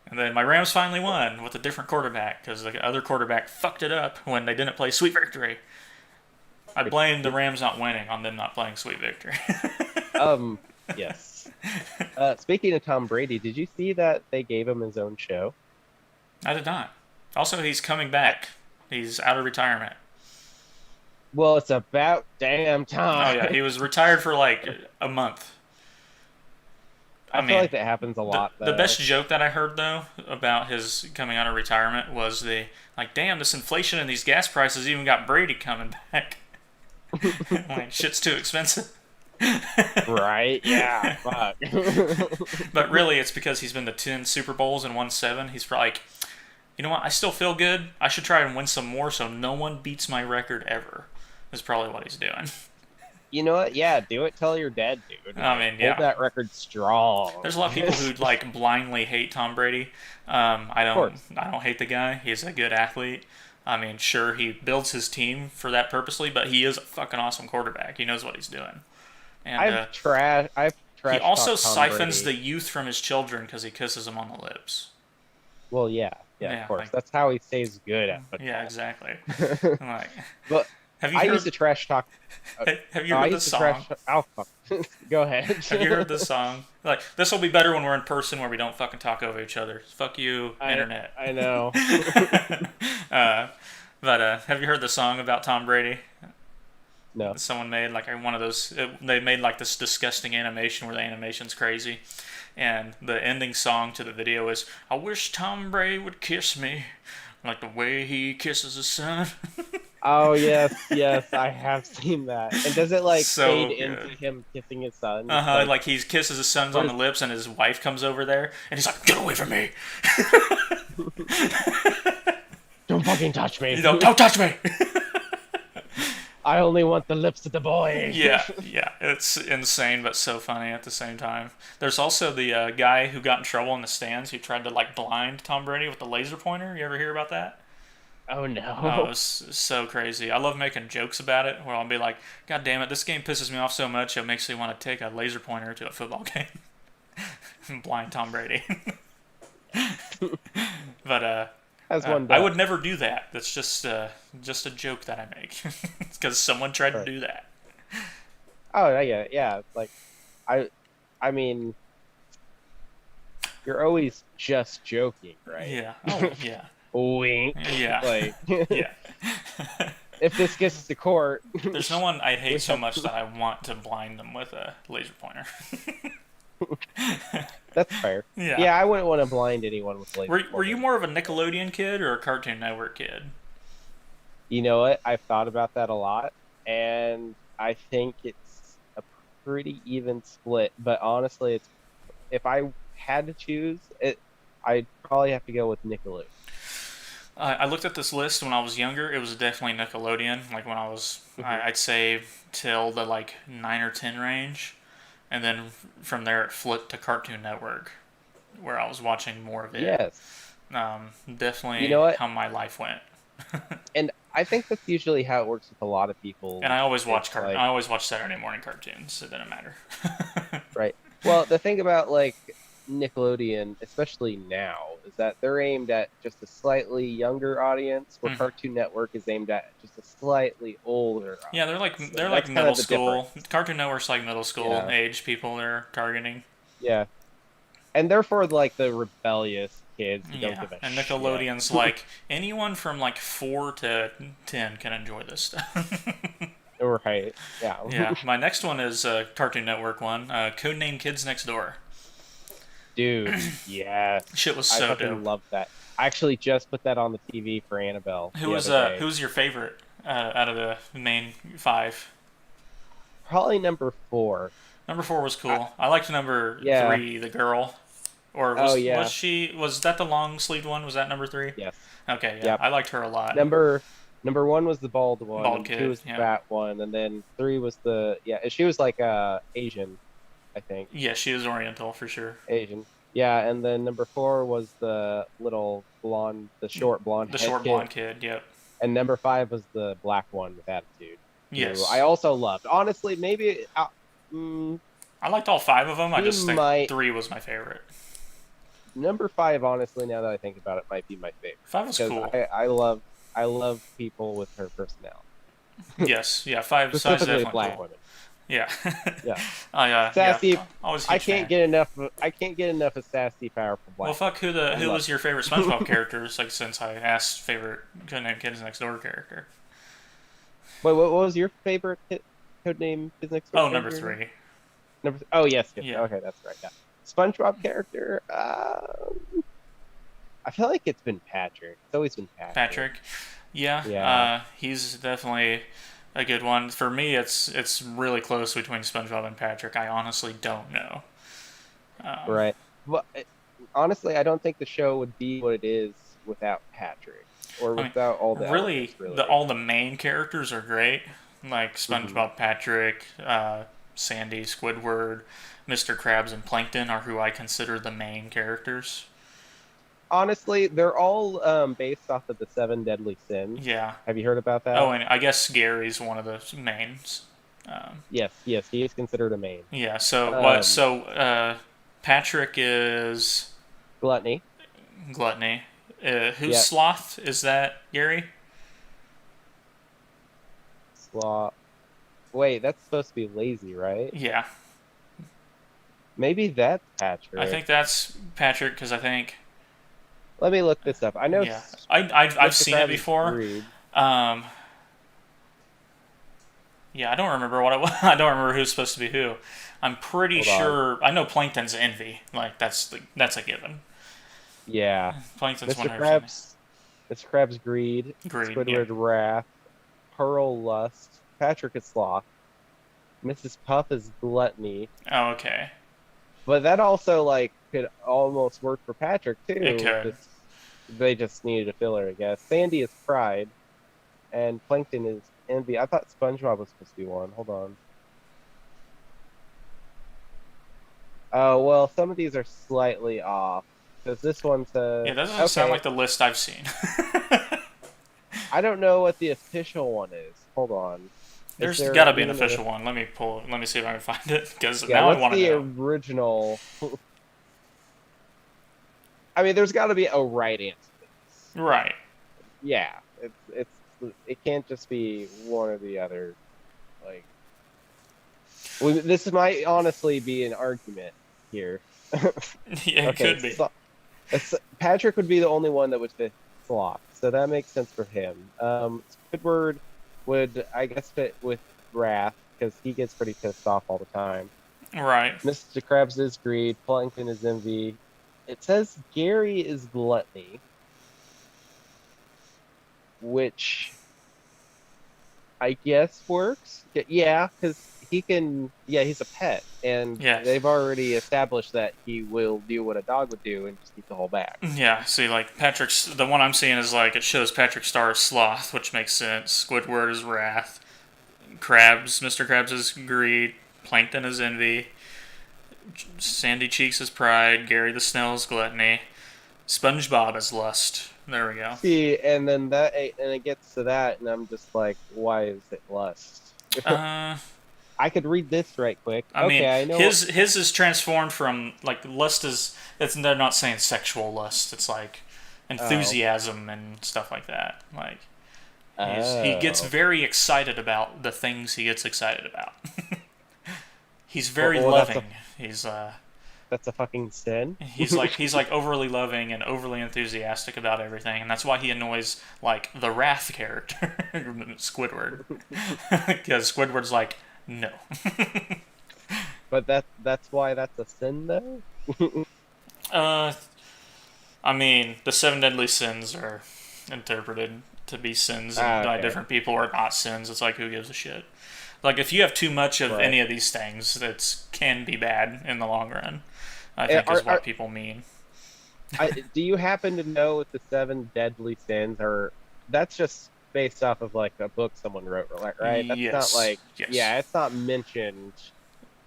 And then my Rams finally won with a different quarterback because the other quarterback fucked it up when they didn't play Sweet Victory. I blame the Rams not winning on them not playing Sweet Victory. Yes. Speaking of Tom Brady, did you see that they gave him his own show? I did not. Also, he's coming back. He's out of retirement. Well, it's about damn time. Oh yeah, he was retired for like a month. I feel like that happens a lot. The best joke that I heard though about his coming out of retirement was damn, this inflation and these gas prices even got Brady coming back. Like, shit's too expensive. Right? Yeah. Fuck. But really, it's because he's been to 10 Super Bowls and won 7. He's probably like, you know what? I still feel good. I should try and win some more so no one beats my record ever. Is probably what he's doing. You know what? Yeah, do it till you're dead, dude. I mean, yeah. Hold that record strong. There's a lot of people who like blindly hate Tom Brady. I don't hate the guy. He's a good athlete. I mean, sure, he builds his team for that purposely, but he is a fucking awesome quarterback. He knows what he's doing. And I've trashed. He also siphons Brady. the youth from his children because he kisses them on the lips. Well, yeah, of course. That's how he stays good at football. Yeah, exactly. Like, but I used to trash talk. Have you heard the song? Go ahead. Have you heard this song? Like, this will be better when we're in person where we don't fucking talk over each other. Fuck you, internet. I know. But have you heard the song about Tom Brady? No. Someone made like one of those. They made like this disgusting animation where the animation's crazy, and the ending song to the video is "I wish Tom Brady would kiss me, like the way he kisses his son." Oh yes, I have seen that. And does it like so fade into him kissing his son? Like he kisses his sons on the lips, and his wife comes over there, and he's like, "Get away from me! Don't fucking touch me! Don't touch me!" I only want the lips of the boy. Yeah, it's insane, but so funny at the same time. There's also the guy who got in trouble in the stands who tried to like blind Tom Brady with the laser pointer. You ever hear about that? Oh no! Oh, it was so crazy. I love making jokes about it, where I'll be like, "God damn it, this game pisses me off so much it makes me want to take a laser pointer to a football game and blind Tom Brady." But I would never do that. That's just a joke that I make because someone tried to do that. Oh yeah. Like, I mean, you're always just joking, right? Yeah. Oh yeah. Wink. Yeah. Like, yeah. If this gets to court, there's no one I'd hate so much that I want to blind them with a laser pointer. That's fair. Yeah, I wouldn't want to blind anyone with laser pointer. Were you more of a Nickelodeon kid or a Cartoon Network kid? You know what? I've thought about that a lot, and I think it's a pretty even split. But honestly, if I had to choose, I'd probably have to go with Nickelodeon. I looked at this list when I was younger. It was definitely Nickelodeon. Like when I was, I'd say till the like 9 or 10 range, and then from there it flipped to Cartoon Network, where I was watching more of it. Yes. Definitely. You know what? How my life went. And I think that's usually how it works with a lot of people. And I always watch I always watch Saturday morning cartoons. It didn't matter. Right. Well, the thing about like Nickelodeon, especially now, is that they're aimed at just a slightly younger audience, where Cartoon Network is aimed at just a slightly older audience. Yeah, they're like middle school. Cartoon Network's like middle school age people they're targeting. Yeah. And therefore, like the rebellious kids who don't give a and Nickelodeon's shit. like anyone from like 4 to 10 can enjoy this stuff. Right. Yeah. Yeah. My next one is a Cartoon Network one. Codename Kids Next Door. Dude, yes. Shit was I so fucking dope. love that. I actually just put that on the TV for Annabelle the other day. Who was your favorite out of the main five? Probably number 4. Number four was I, cool. I liked number yeah. three, the girl. Or Oh was yeah. she was that the long sleeved one? Was that number three? Yes. Okay, yeah, Yep. I liked her a lot. Number number 1 was the bald one. Bald Number 2 kid, was the yeah, fat one, and then 3 was the yeah. She was like Asian, I think. yeah, she is Oriental for sure. Asian. Yeah, and then number 4 was the little the short blonde The head short kid, blonde kid, yep. and number 5 was the black one with attitude, who I Yes, also loved. Honestly, maybe mm, I liked all five of them. I he just think might three was my favorite. number 5. Honestly, now that I think about it, might be my favorite Five was because cool. I love people with her personality, Yes, yeah, five's specifically definitely black cool. women. Yeah, Yeah, yeah, sassy. always a I huge can't fan. get enough. I can't get enough of sassy, powerful Well, black fuck, women. I who love was your favorite SpongeBob characters? Like, since I asked favorite Codename Kids Next Door character. Wait, what was your favorite codename His Next Door Oh, number character again? three. Oh yes, yes. Yeah, Okay, that's right. Yeah. SpongeBob character. I feel like it's been Patrick. It's always been Patrick. Patrick. Yeah, Yeah. he's definitely a good one. For me, it's really close between SpongeBob and Patrick. I honestly don't know. Um, Right. Well, honestly, I don't think the show would be what it is without Patrick or I mean, without all the really, elements. Really. all the main characters are great, like Hmm. SpongeBob, Patrick, Sandy, Squidward, Mr. Krabs, and Plankton are who I consider the main characters. Honestly, they're all based off of the seven deadly sins. Yeah. Have you heard about Oh, that? and I guess Gary's one of the mains. Um, Yes, yes, he is considered a main. yeah. So what? Um, So Patrick is Gluttony. gluttony. Who's Yeah, sloth? Is that Gary? sloth. Wait, that's supposed to be lazy, right? Yeah. Maybe that's I Patrick. think that's Patrick because I think Let me look this up. I know yeah. I've Mr. seen it Krabs is before. greed. Um, yeah, I don't remember what it was. I don't remember who's supposed to be who. I'm pretty Hold on. sure I know Plankton's envy. Like that's a given. Yeah. Plankton's Mr. 100% Krabs, Mr. Krabs greed. greed. Yeah. Squidward wrath. Pearl lust. Patrick is sloth. Mrs. Puff is gluttony. Oh, okay. But that also like could almost work for Patrick It too. could. Just they just needed a filler, I guess. Sandy is pride, and Plankton is envy. I thought SpongeBob was supposed to be one. Hold on. Oh well, some of these are slightly off because this one Yeah, says that doesn't sound okay. like the list I've seen. I don't know what the official one is. Hold on. Is There's there got to be an even a official one. Let me pull. Let me see if I can find it because yeah? now I What's want to the know. original? I mean, there's got to be a right answer to this. Right. Yeah, it can't just be one or the other. Like, this might honestly be an argument here. Yeah, it Okay, could be. so, Patrick would be the only one that would fit Sloth, so that makes sense for him. Squidward would, I guess, fit with Wrath because he gets pretty pissed off all the time. Right. Mr. Krabs is greed. Plankton is envy. It says Gary is gluttony, which I guess works. Yeah, because he can. Yeah, he's a pet, and Yeah. they've already established that he will do what a dog would do and just eat the whole bag. Yeah. See, like Patrick's the one I'm seeing is like it shows Patrick Star is sloth, which makes sense. Squidward is wrath. Mr. Krabs is greed. Plankton is envy. Sandy Cheeks is pride. Gary the Snail is gluttony. SpongeBob is lust. There we go. See, and then it gets to that, and I'm just like, why is it lust? Uh, I could read this right quick. I mean, Okay, I know. his is transformed from like lust is. It's they're not saying sexual lust. It's like Oh, enthusiasm and stuff like that. Like he gets oh. very excited about the things he gets excited about. He's Well, very well, loving. He's that's a fucking sin. he's like overly loving and overly enthusiastic about everything, and that's why he annoys like the Wrath character, Squidward, because Squidward's like no. But that's why that's a sin though. Uh, I mean, the seven deadly sins are interpreted to be sins Ah, by okay. different people or not sins. It's like, who gives a shit? Like, if you have too much of Right. any of these things, that can be bad in the long run, I Eh, think is what people mean. do you happen to know what the seven deadly sins are? That's just based off of like a book someone wrote, right? That's not Yes. like, Yes. yeah, it's not mentioned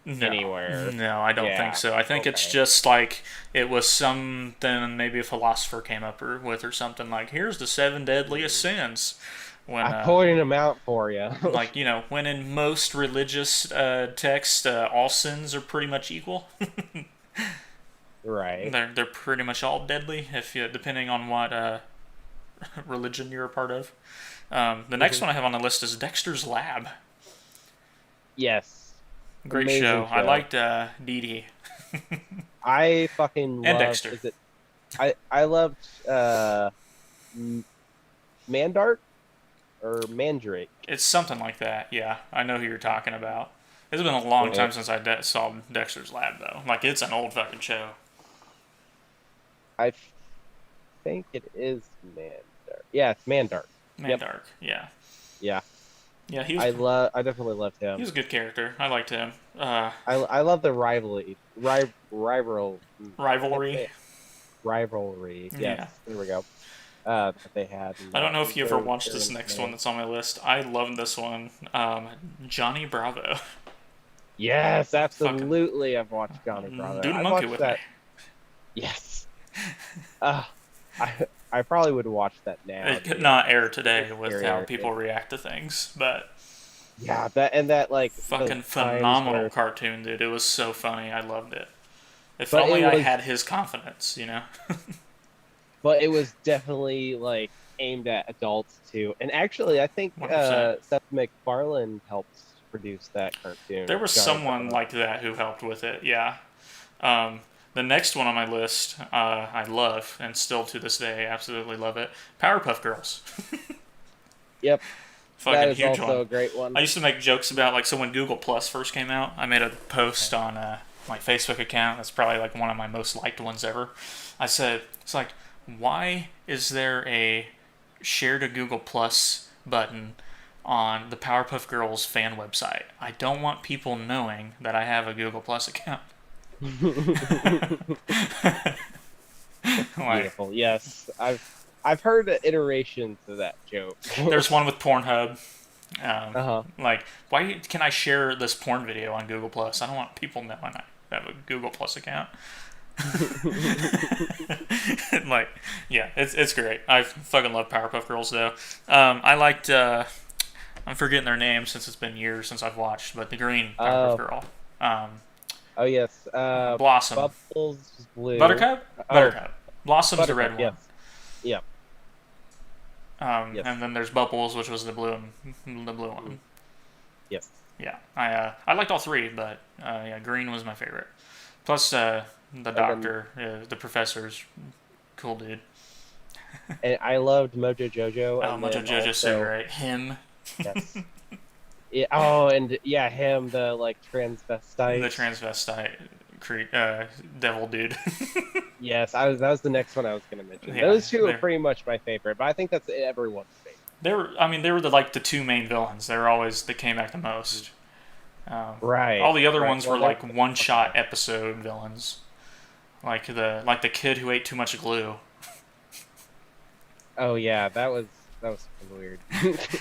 No. anywhere. No, I don't think Yeah. so. I think it's Okay. just like it was something maybe a philosopher came up with or something like, here's the seven deadliest Mm. sins. When I pointed them out for you. like when in most religious texts all sins are pretty much equal. Right. They're pretty much all deadly if you depending on what religion you're a part of. The next Hmm. one I have on the list is Dexter's Lab. Yes. Great Amazing show. I show. liked Dee Dee I fucking and love. Dexter. Is it? I loved M- Mandark or Mandrake. It's something like that. Yeah, I know who you're talking about. It's been a long Eh, time since I saw Dexter's Lab though. Like it's an old fucking show. I think it is Mandark. Yeah, it's Mandark. Man Yep. Dark. Yeah. Yeah. Yeah, I definitely loved he him. was a good character. I liked him. I love the rival I can't Rivalry. say it. Rivalry. Yeah. Yes, there we go. That they had, and I don't that know was if you ever very watched very this next one entertaining. that's on my list. I love this one. Johnny Bravo. Yes, Fucking absolutely. I've watched Johnny do Bravo. the I've monkey watched with me. that. Yes. Uh, I probably would watch that now, It could dude. not air It's today with how scary. people react to things, but Yeah, that like those fucking times phenomenal where, cartoon, dude. It was so funny. I loved it. If but only I had his confidence. it was definitely like aimed at adults too. And actually, I think 100%. Seth MacFarlane helped produce that There cartoon, was Johnny someone Bravo. like that who helped with it, yeah. Um, the next one on my list, I love, and still to this day, absolutely love it. Powerpuff Girls. Yep, that Fucking is huge one. also a great I one. used to make jokes about, like, so when Google Plus first came out, I made a post on my Facebook account. That's probably, like, one of my most liked ones ever. I said, it's like, why is there a share to Google Plus button on the Powerpuff Girls fan website? I don't want people knowing that I have a Google Plus account. Like, Beautiful. Yes, I've heard iterations of that joke. there's one with Pornhub. Uh-huh. Like, why can I share this porn video on Google Plus? I don't want people knowing I have a Google Plus account. Like, yeah, it's great. I fucking love Powerpuff Girls though. I liked I'm forgetting their name since it's been years since I've watched, but the green Powerpuff Uh, Girl, um, oh yes. Blossom, Bubbles is blue. Buttercup, Oh, Buttercup. Blossom's the Buttercup. red Yes. one. Yep. Yes. And then there's Bubbles, which was the blue Mm, one. yes. Yeah, I liked all three, but yeah, green was my favorite. Plus, the And then doctor, the professor's cool dude. and I loved Mojo Jojo, Oh, and Mojo then Jojo's so also great. Him, yes. Yeah, oh, and yeah, him, the like the transvestite. transvestite devil dude. Yes, that was the next one I was gonna mention. Yeah, Those two are pretty much my favorite, but I think that's everyone's favorite. they were the two main villains. They were always they came back the most. Right, All the other right. ones were Well, they're like one fucking shot awesome. episode villains, like the kid who ate too much glue, Oh yeah, that was fucking weird.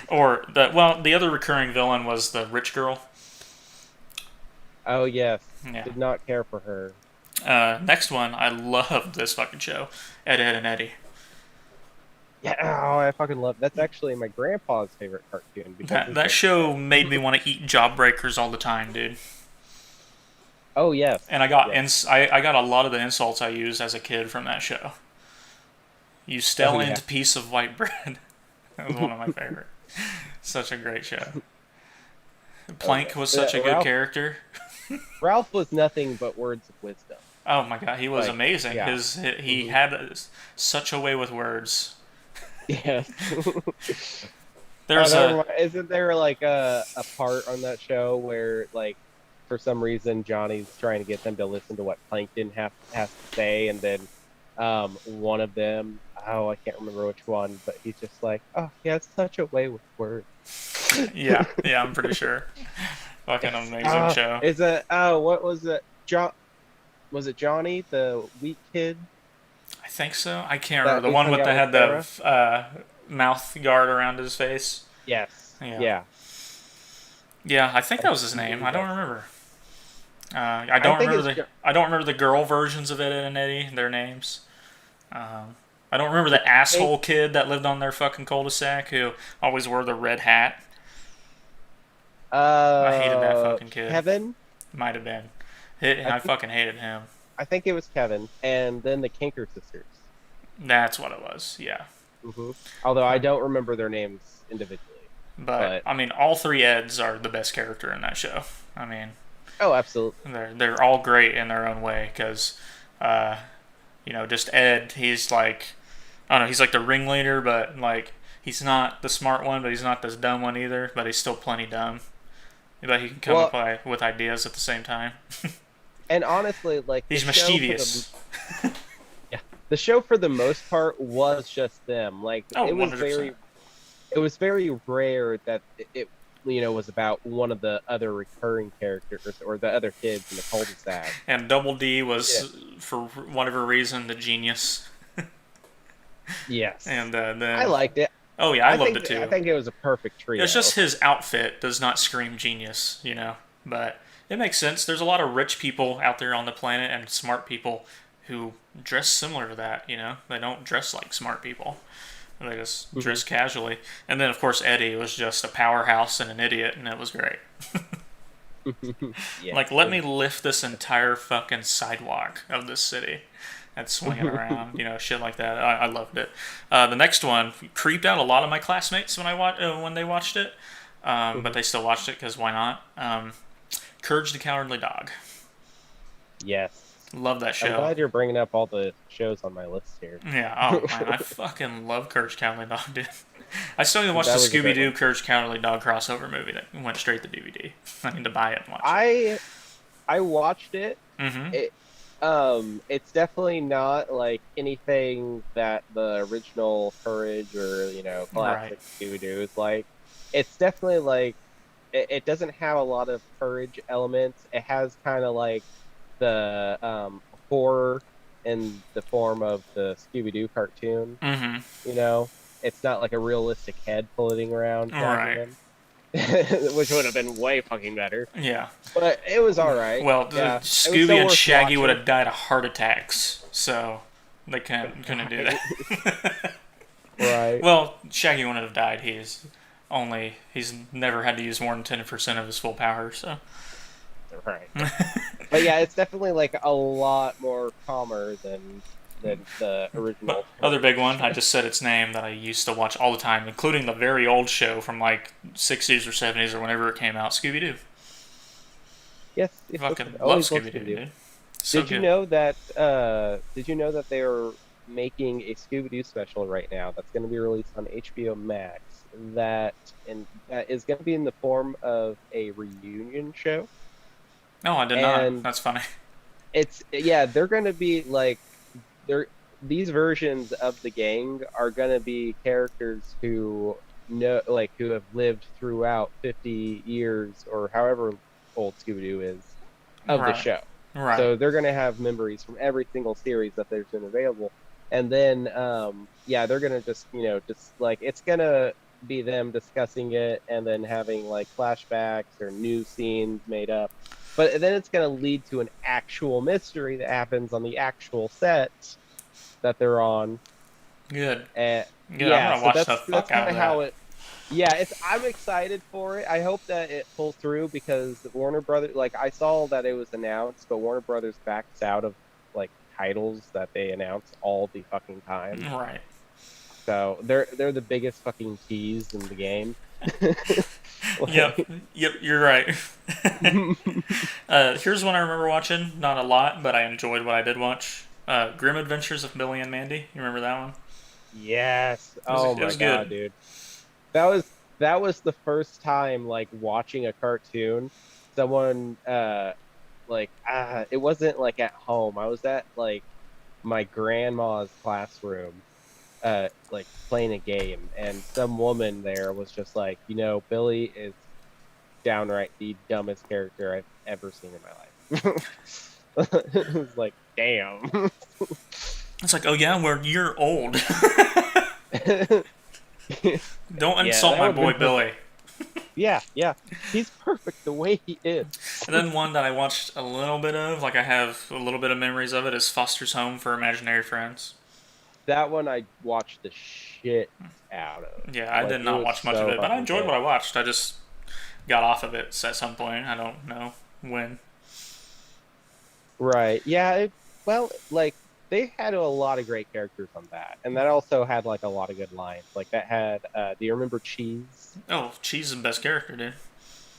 or the other recurring villain was the rich girl. Oh yes, Yeah. did not care for her. Next one, I love this fucking show, Ed, Ed and Eddie. Yeah, oh, I fucking love. That's actually my grandpa's favorite cartoon because That his that name is show Ed. made me want to eat jawbreakers all the time, dude. Oh yes, And yes. I got a lot of the insults I used as a kid from that show. You Oh yeah. stellend piece of white bread. That was one of my favorite. Such a great show. Oh Plank yes. was such a good Ralph character. Ralph was nothing but words of wisdom. Oh my god, he was Like amazing. yeah. He Hmm. had such a way with words. Yes. There's Never a mind. Isn't there like a part on that show where like for some reason Johnny's trying to get them to listen to what Plankton has to say, and then one of them, oh, I can't remember which one, but he's just like, oh, he has such a way with words. Yeah, yeah, I'm pretty sure. Fucking Yes. amazing show. Is it? Oh, what was it? Was it Johnny, the weak kid I think so. I can't remember that the he one hung with out the with had Sarah? the mouth guard around his face. Yes. Yeah, Yeah. yeah. I think I that was his name. believe I don't that's. remember. I I don't think remember it's. the I don't remember the girl versions of Ed and Eddie. Their names. Um, I don't remember the I think. asshole kid that lived on their fucking cul-de-sac who always wore the red hat. I hated that fucking kid. Kevin. Might have been. I I think. fucking hated him. I think it was Kevin, and then the Kinker sisters. That's what it was. Yeah. hmm Although I don't remember their names individually, But but I mean, all three Eds are the best character in that show. I mean, oh, absolutely. they're all great in their own way because, uh, just Ed. He's like, I don't know. He's like the ringleader, but like he's not the smart one, but he's not the dumb one either. But he's still plenty dumb. But he can come Well, up with ideas at the same time. and honestly, like He's mischievous. yeah, the show for the most part was just them. Like Oh, it was 100%. it was very rare that it was about one of the other recurring characters or the other kids in the cul-de-sac. And Double D Yeah. was, for whatever reason, the genius. Yes. And I then, liked it. oh yeah, I loved think it too. I think it was a perfect trio. It's just his outfit does not scream genius, But it makes sense. There's a lot of rich people out there on the planet and smart people who dress similar to that, They don't dress like smart people. They just dress casually. And then, of course, Eddie was just a powerhouse and an idiot, and it was great. Yeah. Like, let me lift this entire fucking sidewalk of this city and swing it around, shit like that. I loved it. The next one creeped out a lot of my classmates when they watched it, but they still watched it because why not? Courage the Cowardly Dog. Yes. Love that show. I'm glad you're bringing up all the shows on my list here. Yeah, oh man, I fucking love Courage Cowardly Dog, dude. I still need to watch the That was a great Scooby-Doo one. Courage Cowardly Dog crossover movie that went straight to DVD. I need to buy it and watch I watched it. it. Mm-hmm. It's definitely not like anything that the original Courage or classic Scooby-Doo is like. It's definitely like it doesn't have a lot of Courage elements. It has kind of like the horror in the form of the Scooby-Doo cartoon. Mm-hmm. It's not like a realistic head floating around, Right. which would have been way fucking better. Yeah. But it was all right. Well, Yeah, it was Scooby still and worth Shaggy would watching. have died of heart attacks, so they couldn't do that. Right. Well, Shaggy wouldn't have died. He's never had to use more than 10% of his full power, so. Right. But yeah, it's definitely like a lot more calmer than the original. But other big one, I just said its name that I used to watch all the time, including the very old show from like 60s or 70s or whenever it came out, Scooby-Doo. Yes. Fucking love always loved Scooby-Doo, Scooby-Doo. dude. So Did you good. know that? Did you know that they are making a Scooby-Doo special right now that's going to be released on HBO Max? That is going to be in the form of a reunion show. No, I did And not. That's funny. They're going to be like these versions of the gang are going to be characters who who have lived throughout 50 years or however old Scooby-Doo is of the Right. show. Right. So they're going to have memories from every single series that there's been available. And then they're going to just like it's going to be them discussing it and then having like flashbacks or new scenes made up. But then it's going to lead to an actual mystery that happens on the actual set that they're on. Good. And Good. I'm gonna watch the fuck out of that. how it. Yeah, I'm excited for it. I hope that it pulls through because Warner Brothers. Like I saw that it was announced, but Warner Brothers backs out of like titles that they announce all the fucking time. Right. So they're the biggest fucking tease in the game. Yep, you're right. Here's one I remember watching. Not a lot, but I enjoyed what I did watch. Grim Adventures of Billy and Mandy. You remember that one? Yes. was- Oh it my was god, good. dude. That was the first time like watching a cartoon someone it wasn't like at home. I was at like my grandma's classroom, like playing a game, and some woman there was just like, Billy is downright the dumbest character I've ever seen in my life. It was like, damn. It's like, oh yeah, you're old. Don't Yeah, insult that my would have been boy perfect. Billy. Yeah, yeah. He's perfect the way he is. And then one that I watched a little bit of, like I have a little bit of memories of it, is Foster's Home for Imaginary Friends. That one I watched the shit out of. Yeah, I Like, did it not was watch much of so it, but I fucking enjoyed good. what I watched. I just got off of it at some point. I don't know when. Right. Yeah, well, like they had a lot of great characters on that. And that also had like a lot of good lines. Like that had do you remember Cheese? Oh, Cheese is the best character, dude.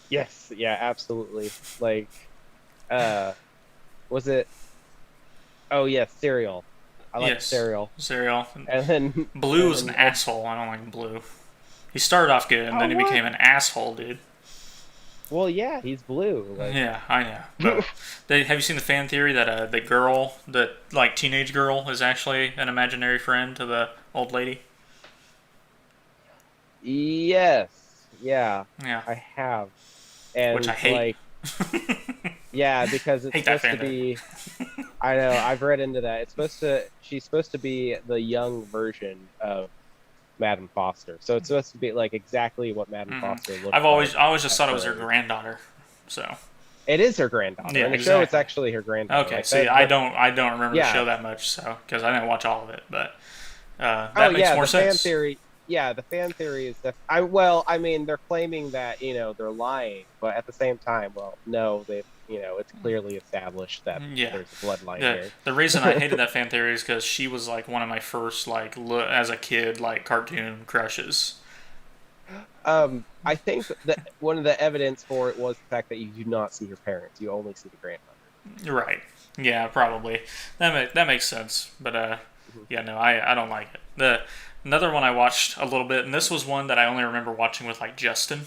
Yes, yeah, absolutely. Like uh was it oh yeah, Cereal. I like Yes, Cereal. Cereal. And then Blue and is an then asshole. I don't like Blue. He started off good, and oh then he what? became an asshole, dude. Well, yeah, he's blue. Like Yeah, I know. But have you seen the fan theory that the girl, that like teenage girl, is actually an imaginary friend to the old lady? yes. Yeah, Yeah, I have. which I And hate. like yeah, because it's Hate that supposed to fan theory. be I know, I've read into that. She's supposed to be the young version of Madame Foster. So it's supposed to be like exactly what Madame Foster looks like I always just at thought it her was her age. granddaughter. So It is her granddaughter. yeah, In the show, it's exactly. actually her granddaughter. Okay, Like see, that, I don't remember the yeah. show that much, so because I didn't watch all of it, but Oh that makes yeah, more the fan sense. theory. Yeah, the fan theory is that I mean, they're claiming that they're lying, but at the same time, well, no, it's clearly established that Yeah, there's a bloodline the here. the reason I hated that fan theory is because she was like one of my first like as a kid like cartoon crushes. I think that one of the evidence for it was the fact that you do not see her parents; you only see the grandmother. Right. Yeah, probably. That makes sense. But Mhm. yeah, no, I don't like it. The another one I watched a little bit, and this was one that I only remember watching with like Justin.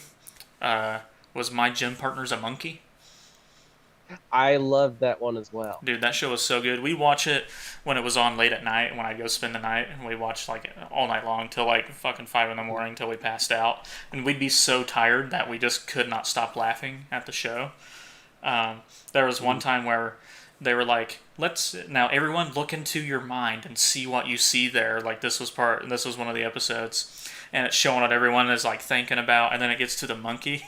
Uh, was My Gym Partner's a Monkey. I love that one as well. Dude, that show was so good. We watch it when it was on late at night when I go spend the night, and we watched like all night long till like fucking 5 in the morning till we passed out, and we'd be so tired that we just could not stop laughing at the show. There was one Mhm. time where they were like, "Let's now everyone look into your mind and see what you see there." Like this was one of the episodes, and it's showing what everyone is like thinking about, and then it gets to the monkey,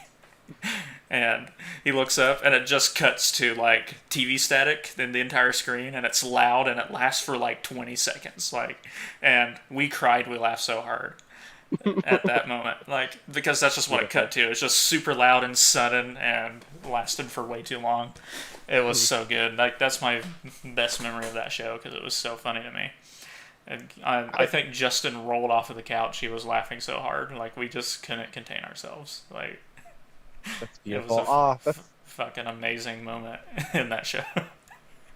and he looks up, and it just cuts to like TV static in the entire screen, and it's loud, and it lasts for like 20 seconds, like, and we cried, we laughed so hard at that moment, like because that's just what it cut Beautiful. to. It's just super loud and sudden and lasted for way too long. It was Mhm. so good. Like that's my best memory of that show because it was so funny to me. And I I, think Justin rolled off of the couch. He was laughing so hard, like we just couldn't contain ourselves. Like that's it was a beautiful. Ah, fucking amazing moment in that show.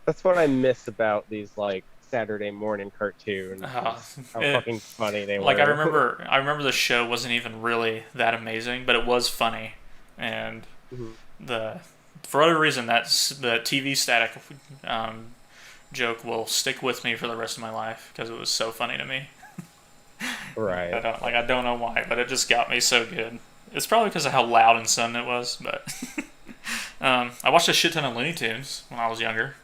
that's what I miss about these like Saturday morning cartoons Uh, is how it, fucking funny they like were. I remember the show wasn't even really that amazing, but it was funny, and Mhm. the for whatever reason that's the TV static um, joke will stick with me for the rest of my life because it was so funny to me. Right. I don't know why, but it just got me so good. It's probably because of how loud and sudden it was, but I watched a shit ton of Looney Tunes when I was younger.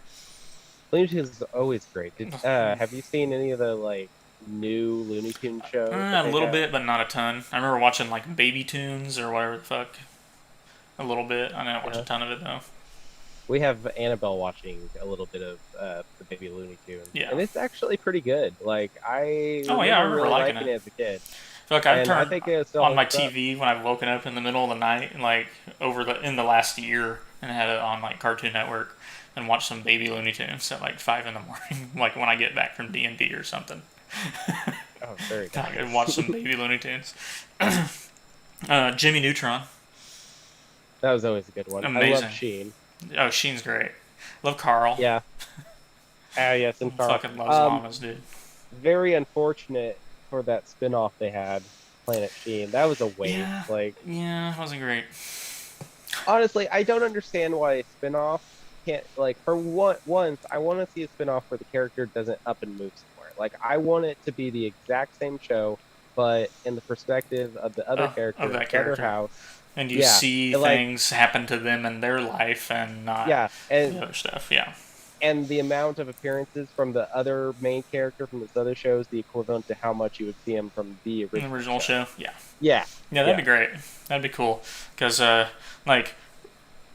Looney Tunes is always great. Have you seen any of the like new Looney Tunes shows that A they little have? bit, but not a ton. I remember watching like Baby Tunes or whatever the fuck. A little bit. I didn't watch a Yeah. ton of it though. We have Annabelle watching a little bit of the Baby Looney Tunes, Yeah. and it's actually pretty good. Like I Oh yeah, I remember remember really liking liking it. it as a kid, Like I've and I turned think it still on my holds up. TV when I've woken up in the middle of the night, like over the in the last year, and had it on like Cartoon Network, and watched some Baby Looney Tunes at like 5 in the morning, like when I get back from D&D or something. Oh, very I could nice. watch some Baby Looney Tunes. Jimmy Neutron, That was always a good one. I love amazing. Sheen. Oh, Sheen's great. Love Carl. Yeah. Ah, yes, and Carl. Fucking loves llamas, dude. Very unfortunate for that spin-off they had, Planet Sheen. That was a waste. Yeah, Like, yeah, it wasn't great. Honestly, I don't understand why a spinoff can't like for once I want to see a spinoff where the character doesn't up and move somewhere. Like I want it to be the exact same show, but in the perspective of the other Of character in that this other character. house. And you Yeah, see and like things happen to them in their life and not yeah, the other stuff. Yeah. and the amount of appearances from the other main character from this other show is the equivalent to how much you would see him from the In the original original show. show. Yeah. Yeah, Yeah, that'd yeah. be great. That'd be cool. Because, like,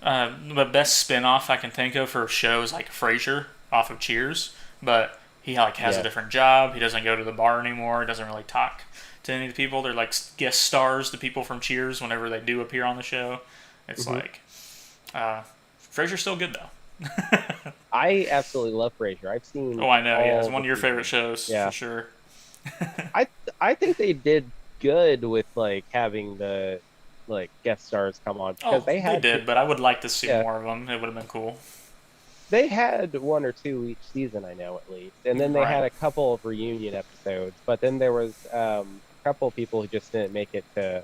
the best spin-off I can think of for a show is like Frasier off of Cheers, but he like has a Yes. different job. He doesn't go to the bar anymore. He doesn't really talk to any of the people. They're like guest stars, the people from Cheers, whenever they do appear on the show. It's Hmm. like uh, Frasier's still good though. I absolutely love Frasier. I've seen Oh, I know. Yeah, it's all one the of your favorite seasons. shows for Yeah. sure. I I think they did good with like having the like guest stars come on because Oh, they did, but I would like to see yeah, more of them. It would have been cool. they had one or two each season I know at least, and then they Right. had a couple of reunion episodes, but then there was a couple of people who just didn't make it to.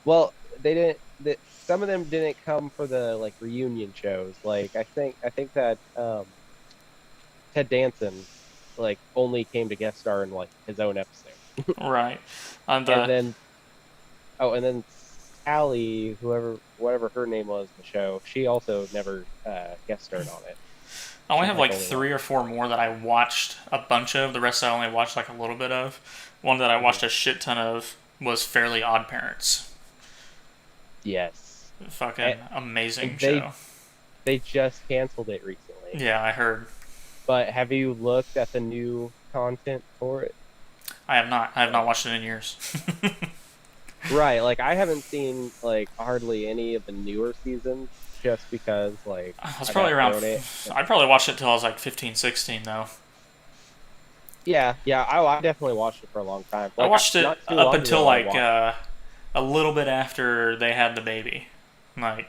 Well, they didn't. Some of them didn't come for the like reunion shows. Like I think that Ted Danson like only came to guest star in like his own episode, Right. And and then oh, and then Sally, whoever, whatever her name was in the show, she also never guest starred on it. I only She's have like like only one. three or four more that I watched a bunch of. The rest I only watched like a little bit of. One that I Mhm. watched a shit ton of was Fairly Odd Parents. Yes, Fucking and, amazing and they show. they just canceled it recently. Yeah, I heard. But have you looked at the new content for it? I have not. I have not Like, watched it in years. right, like I haven't seen like hardly any of the newer seasons just because like I was I probably got around. thrown it. I probably watched it till I was like 15, 16 though. Yeah, yeah, I definitely watched it for a long time. I Like watched it not too up long until ago, I like watched. a little bit after they had the baby. Like,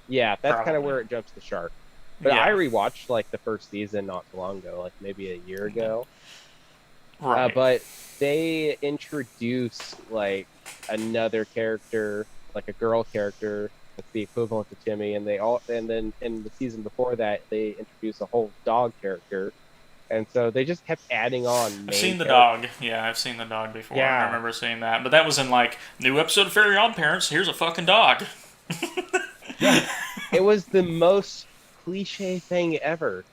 Yeah, that's kind of probably. where it jumps the shark. But I Yeah. rewatched like the first season not too long ago, like maybe a year ago. Right. But they introduce like another character, like a girl character, that's the equivalent to Timmy, and then in the season before that, they introduce a whole dog character, and so they just kept adding on I've main seen the characters. dog. Yeah, I've seen the dog before. I Yeah, remember seeing that. But that was in like new episode of Fairly Odd Parents. Here's a fucking dog. yeah, it was the most cliche thing ever.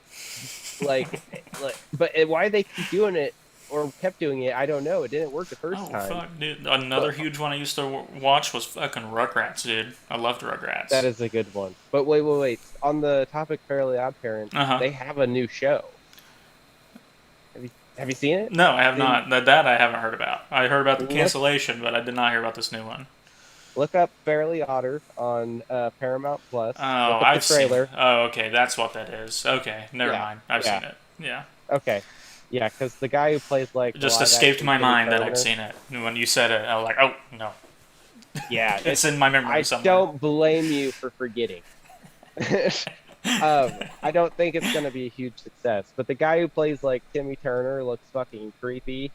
But why they keep doing it or kept doing it, I don't know. It didn't work the first Oh time, fuck, dude! Another but huge one I used to watch was fucking Rugrats, dude. I loved that Rugrats. is a good one. But wait. On the topic Fairly Odd Parents, Uh huh. they have a new show. Have you seen it? No, I have They not. That I haven't heard about. I heard about the look cancellation, but I did not hear about this new one. look up Fairly Otter on Paramount Plus. Oh, Look up the I've seen. trailer. Oh, okay, that's what that is. Okay, never Yeah, mind. I've yeah. seen it. Yeah, Okay, yeah, because the guy who plays like it the just live escaped action my Timmy mind that I'd Turner. seen it. When you said it, I was like, oh no, Yeah, it's in my memory I somewhere. don't blame you for forgetting. I don't think it's gonna be a huge success, but the guy who plays like Timmy Turner looks fucking creepy,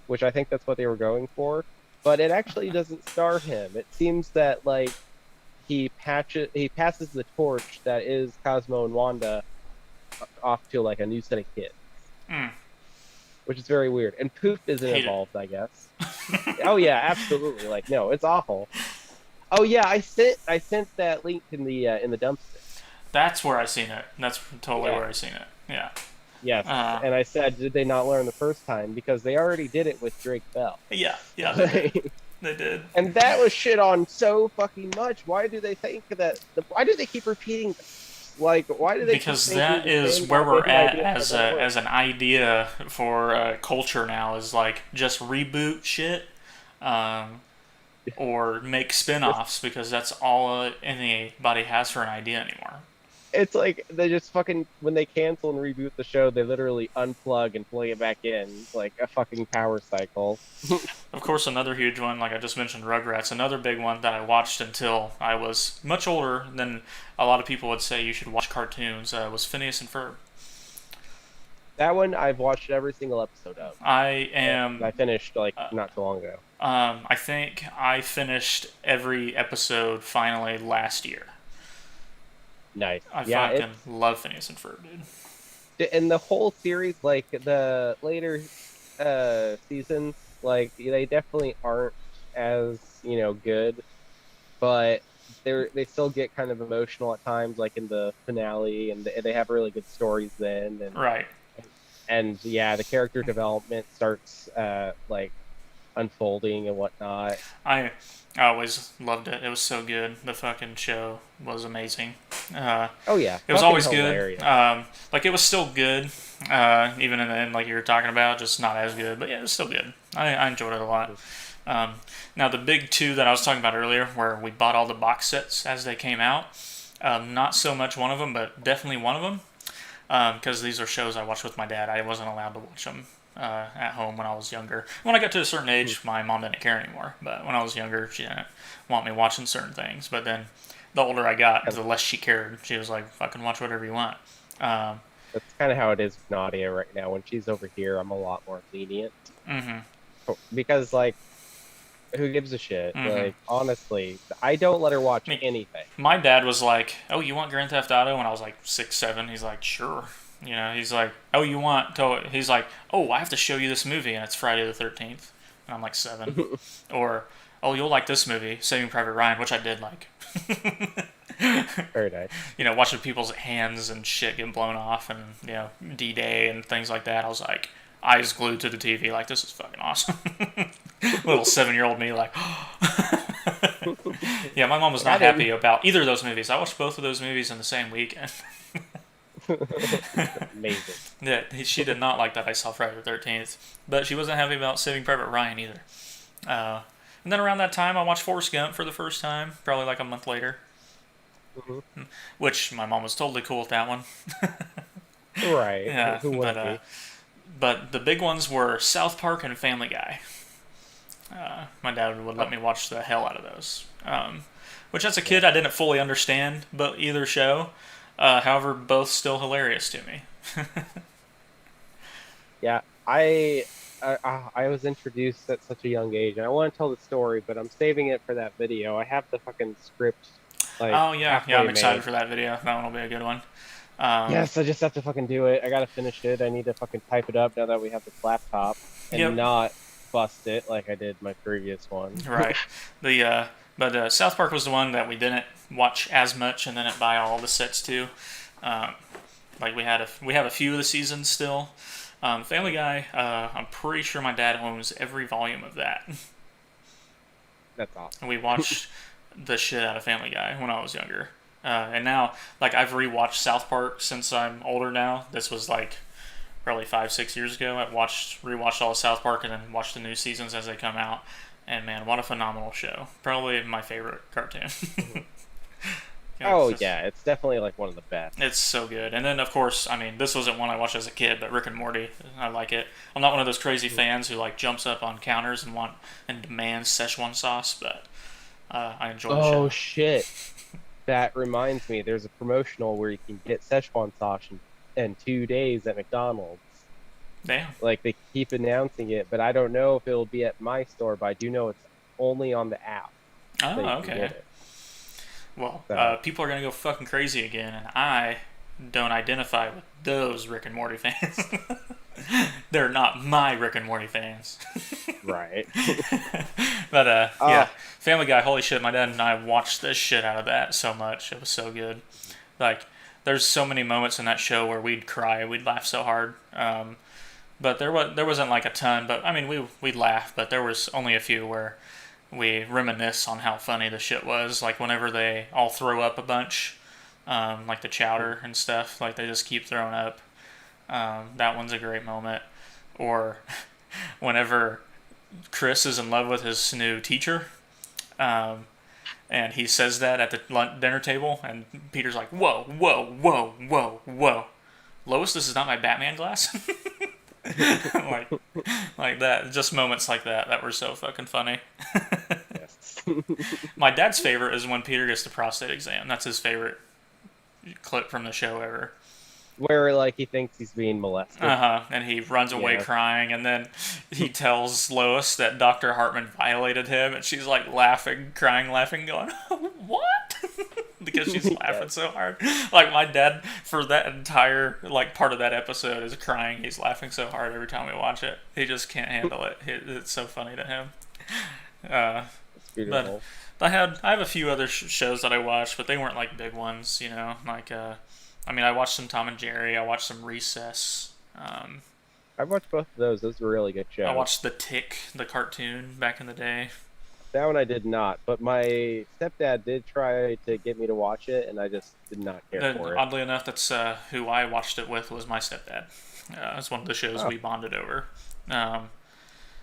which I think that's what they were going for. But it actually doesn't star him. It seems that like he passes the torch that is Cosmo and Wanda off to like a new set of kids, Mm, which is very weird. And Poof isn't hate it. involved, I guess. Oh yeah, absolutely. Like no, it's awful. Oh yeah, I sent that link in the dumpster. That's where I seen it. That's totally Yeah. where I seen it. Yeah. Yes, Uh, and I said, did they not learn the first time? Because they already did it with Drake Bell. yeah. Yeah. They did. They did. And that was shit on so fucking much. Why do they think that? Why do they keep repeating this? Like, why do they keep Because thinking that the is same where we're goddamn at idea as doesn't work? as an idea for culture now is like just reboot shit, um, or make Just spin-offs because that's all anybody has for an idea anymore. it's like they just fucking when they cancel and reboot the show, they literally unplug and plug it back in like a fucking power cycle. Of course, another huge one, like I just mentioned, Rugrats. Another big one that I watched until I was much older than a lot of people would say you should watch cartoons was Phineas and Ferb. That one I've watched every single episode of. I And am I finished like uh, not too long ago. I think I finished every episode finally last year. Nice. I Yeah, fucking love Phineas and Ferb, dude. in the whole series, like the later seasons, like they definitely aren't as, good, but they still get kind of emotional at times, like in the finale, and they have really good stories then, Right. and yeah, the character development starts like unfolding and whatnot. I I always loved it. It was so good. The fucking show was amazing. Uh, Oh yeah, it was fucking always good. hilarious. Like it was still good, even in the end, like you were talking about, just not as good. But yeah, it was still good. I enjoyed it a lot. Um, now the big two that I was talking about earlier, where we bought all the box sets as they came out, not so much one of them, but definitely one of them, because these are shows I watched with my dad. I wasn't allowed to watch them at home when I was younger. When I got to a certain age, my mom didn't care anymore. But when I was younger, she didn't want me watching certain things. But then the older I got, the less she cared. She was like, "Fucking watch whatever you want." Um, That's kind of how it is with Nadia right now. When she's over here, I'm a lot more lenient mm-hmm, because, like, who gives a shit? mm-hmm. Like, honestly, I don't let her watch I mean, anything. my dad was like, "Oh, you want Grand Theft Auto?" When I was like 6, 7, he's like, "Sure." You know, he's like, "Oh, you want?" He's like, "Oh, I have to show you this movie, and it's Friday the 13th," and I'm like 7, or, "Oh, you'll like this movie, Saving Private Ryan," which I did like. Very nice. You know, watching people's hands and shit get blown off, and D-Day and things like that. I was like, eyes glued to the TV, like this is fucking awesome. Little 7-year-old me, like, yeah. My mom was Like, I not happy didn't. about either of those movies. I watched both of those movies in the same weekend. Amazing. Yeah, she did not like that I saw Friday the 13th, but she wasn't happy about Saving Private Ryan either. And then around that time, I watched Forrest Gump for the first time, probably like a month later, Mhm. which my mom was totally cool with that one. Right. Yeah, Who but wouldn't be? but the big ones were South Park and Family Guy. My dad would let Oh, me watch the hell out of those. Which as a kid I didn't fully understand, but either show. However, both still hilarious to me. yeah. I was introduced at such a young age, and I want to tell the story, but I'm saving it for that video. I have the fucking script like Oh yeah, yeah, halfway I'm excited made. for that video. That one will be a good one. Um, Yes, I just have to fucking do it. I gotta finish it. I need to fucking type it up now that we have this laptop and yep, not bust it like I did my previous one. right. The but South Park was the one that we didn't watch as much, and didn't buy all the sets too. Um, like we have a few of the seasons still. Family Guy, I'm pretty sure my dad owns every volume of that. That's awesome. And we watched the shit out of Family Guy when I was younger. And now, like, I've rewatched South Park since I'm older now. This was like probably 5, 6 years ago. I've rewatched all of South Park and then watched the new seasons as they come out. And man, what a phenomenal show! Probably my favorite cartoon. Yeah, Oh yeah, it's definitely like one of the best. it's so good. And then of course, I mean, this wasn't one I watched as a kid, but Rick and Morty, I like it. I'm not one of those crazy fans who like jumps up on counters and demands Szechuan sauce, but I enjoy the Oh show. shit. That reminds me, there's a promotional where you can get Szechuan sauce in 2 days at McDonald's. Damn. Like they keep announcing it, but I don't know if it'll be at my store, but I do know it's only on the app that you Oh, can okay. get it. Well, So people are gonna go fucking crazy again, and I don't identify with those Rick and Morty fans. They're not my Rick and Morty fans. right. But yeah, Ah, Family Guy. Holy shit! My dad and I watched the shit out of that so much. It was so good. Like, there's so many moments in that show where we'd cry, we'd laugh so hard. But there wasn't like a ton. But I mean, we'd laugh, but there was only a few where we reminisce on how funny the shit was. Like whenever they all throw up a bunch, like the chowder and stuff. Like they just keep throwing up. That one's a great moment. Or whenever Chris is in love with his new teacher, um, and he says that at the dinner table, and Peter's like, "Whoa, whoa, whoa, whoa, whoa, Lois, this is not my Batman glass." like, like that. Just moments like that were so fucking funny. yes. My dad's favorite is when Peter gets the prostate exam. That's his favorite clip from the show ever. where like he thinks he's being molested. And he runs away Yeah. crying, and then he tells Lois that Dr. Hartman violated him, and she's like laughing, crying, laughing, going, "What?" because she's laughing Yes. so hard. Like my dad, for that entire like part of that episode, is crying. He's laughing so hard every time we watch it. He just can't handle it. It's so funny to him. Uh, It's but beautiful. I have a few other shows that I watched, but they weren't like big ones, you know. Like I mean, I watched some Tom and Jerry. I watched some Recess. I've watched both of those. Those were really good I shows. watched The Tick, the cartoon, back in the day. That one I did not, but my stepdad did try to get me to watch it, and I just did not care for it. Oddly enough, that's who I watched it with was my stepdad. It's one of the shows Oh, we bonded over. Um,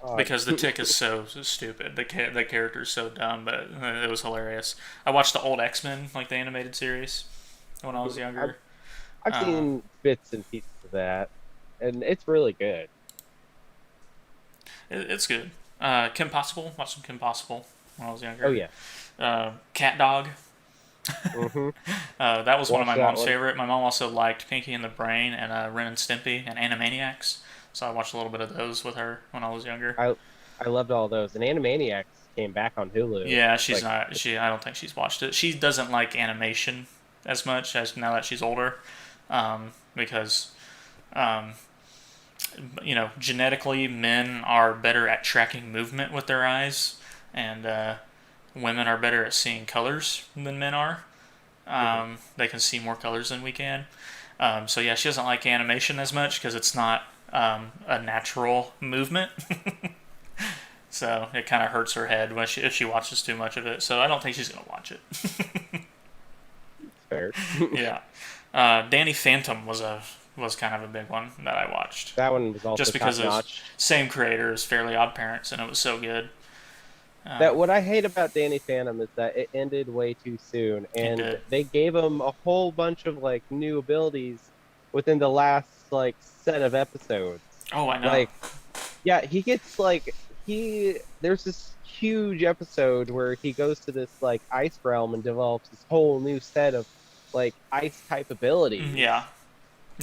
odd. because The Tick is so stupid. The character's so dumb, but it was hilarious. I watched the old X-Men, like the animated series, when I was I've, younger. I've Uh, seen bits and pieces of that, and it's really good. it's good. Kim Possible, watched some Kim Possible when I was Oh younger. yeah. Cat Dog. Mm-hmm. That was one of Watch my that mom's one. favorite. My mom also liked Pinky and the Brain and Ren and Stimpy and Animaniacs. So I watched a little bit of those with her when I was younger. I I loved all those. And Animaniacs came back on Hulu. Yeah, she's Like, not. I don't think she's watched it. She doesn't like animation as much as now that she's older, because, um, genetically, men are better at tracking movement with their eyes, and women are better at seeing colors than men are. mhm. They can see more colors than we can. So yeah, she doesn't like animation as much because it's not a natural movement. So it kind of hurts her head if she watches too much of it. So I don't think she's gonna watch it. Fair. Yeah, Danny Phantom was kind of a big one that I watched That one was also just because top it was notch. same creator as Fairly Odd Parents, and it was so good. That Um, what I hate about Danny Phantom is that it ended way too soon, it and did. they gave him a whole bunch of like new abilities within the last like set of episodes. Oh, I know. Like, yeah, he gets like there's this huge episode where he goes to this like ice realm and develops this whole new set of like ice type abilities. Yeah.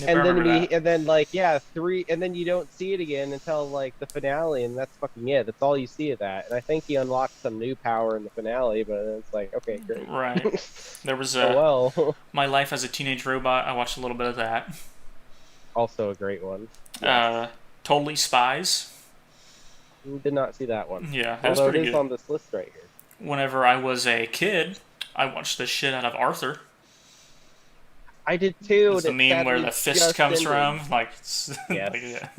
Yep, I remember that. And then like yeah, three and then you don't see it again until like the finale, and that's fucking it. That's all you see of that. And I think he unlocks some new power in the finale, but it's like, okay, great. Right. There was Oh well. My Life as a Teenage Robot. I watched a little bit of that. Also a great one. Uh, Yes. Totally Spies. Did not see that one. Yeah, that was Although it pretty is good. on this list right here. Whenever I was a kid, I watched the shit out of Arthur. I did too, It's and the it meme where sadly the fist just comes ended. from. Like, like Yes. yeah.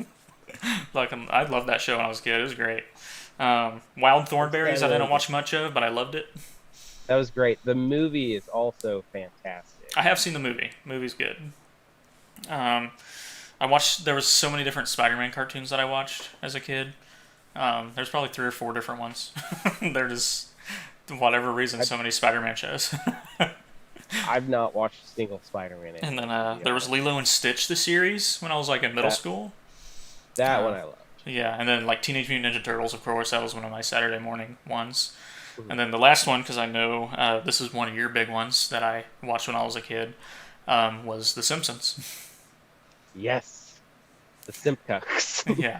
Like I loved that show when I was a kid. It was great. Wild Thornberries. I didn't Sadly, watch much of, but I loved it. that was great. The movie is also fantastic. I have seen the movie. Movie's good. Um, I watched. There was so many different Spider-Man cartoons that I watched as a kid. There's probably 3 or 4 different ones. They're just whatever reason I, so many Spider-Man shows. I've not watched a single Spider-Man And then anime, to be there was honest. Lilo and Stitch, the series, when I was like in middle That school. that one Uh, I loved. yeah, and then like Teenage Mutant Ninja Turtles, of course, that was one of my Saturday morning ones. Mhm. And then the last one, because I know this is one of your big ones that I watched when I was a kid, was The Simpsons. Yes, the Simpcocks. Yeah,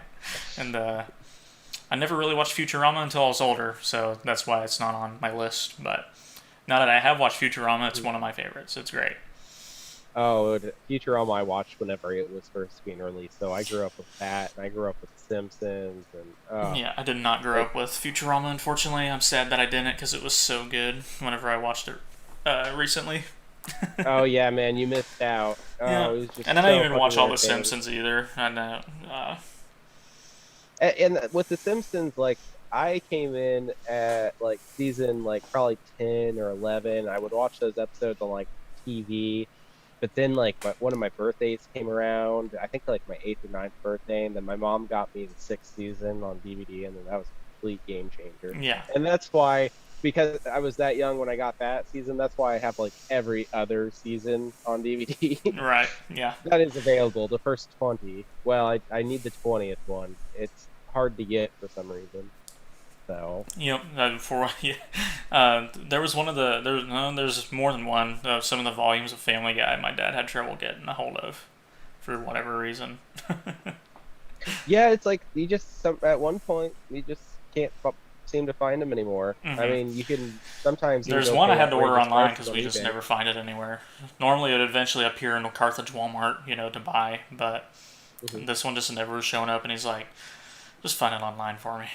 and I never really watched Futurama until I was older, so that's why it's not on my list. But now that I have watched Futurama, it's one of my favorites. It's great. Oh, Futurama I watched whenever it was first being released, so I grew up with that, and I grew up with The Simpsons, and Yeah, I did not grow like up with Futurama, unfortunately. I'm sad that I didn't because it was so good whenever I watched it recently. oh yeah, man, you missed out. Yeah, Oh, it was just and I so didn't even fucking watch all The entertaining. Simpsons either. I know. And with The Simpsons, like I came in at like season like probably 10 or 11. I would watch those episodes on like TV, but then like one of my birthdays came around. I think like my eighth or ninth birthday, and then my mom got me the sixth season on DVD, and then that was a complete game changer. Yeah, And that's why, because I was that young when I got that season, that's why I have like every other season on DVD. right. Yeah. That is available. The first 20. Well, I need the 20th one. It's hard to get for some reason. So Yep. For yeah, there was one of there's more than one. Some of the volumes of Family Guy my dad had trouble getting a hold of. for whatever reason. Yeah, it's like you just at one point you just can't seem to find them anymore. I Hmm. mean, you can sometimes you can There's go one I pay had to order outrageous online prices because on we just eBay. never find it anywhere. Normally, it would eventually appear in the Carthage Walmart, to buy, but Hmm. this one just never was showing up, and he's like, just find it online for me.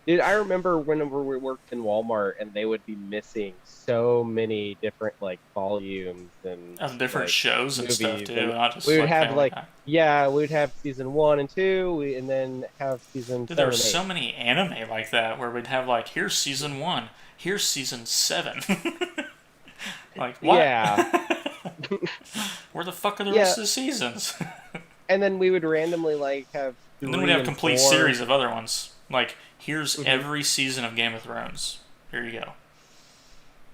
Dude, I remember whenever we worked in Walmart and they would be missing so many different like volumes and Of different like shows and stuff movies, too, and not we just would like have Family like Guy. yeah, we'd have season 1 and 2, and then have season Dude, there were 7 and 8. so many anime like that where we'd have like, here's season one, here's season seven. Like, what? Yeah, Where the fuck are the yeah, rest of the seasons? and then we would randomly like have And then we'd three have a and complete four. series of other ones. Like, here's Hmm. every season of Game of Thrones. Here you go.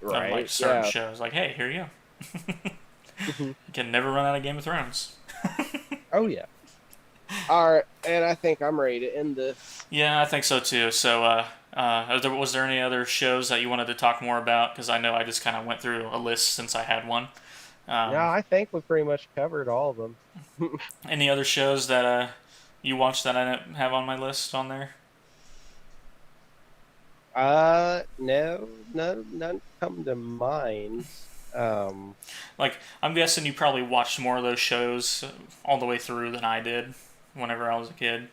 Of like Right? certain Yeah. shows. Like, hey, here you go. Hmm. You can never run out of Game of Thrones. Oh yeah. All right, and I think I'm ready to end this. Yeah, I think so too. So, was there any other shows that you wanted to talk more about? Because I know I just kind of went through a list since I had one. Yeah, Um, I think we pretty much covered all of them. any other shows that you watched that I didn't have on my list on there? No, none come to mind. Um, Like, I'm guessing you probably watched more of those shows all the way through than I did whenever I was a kid.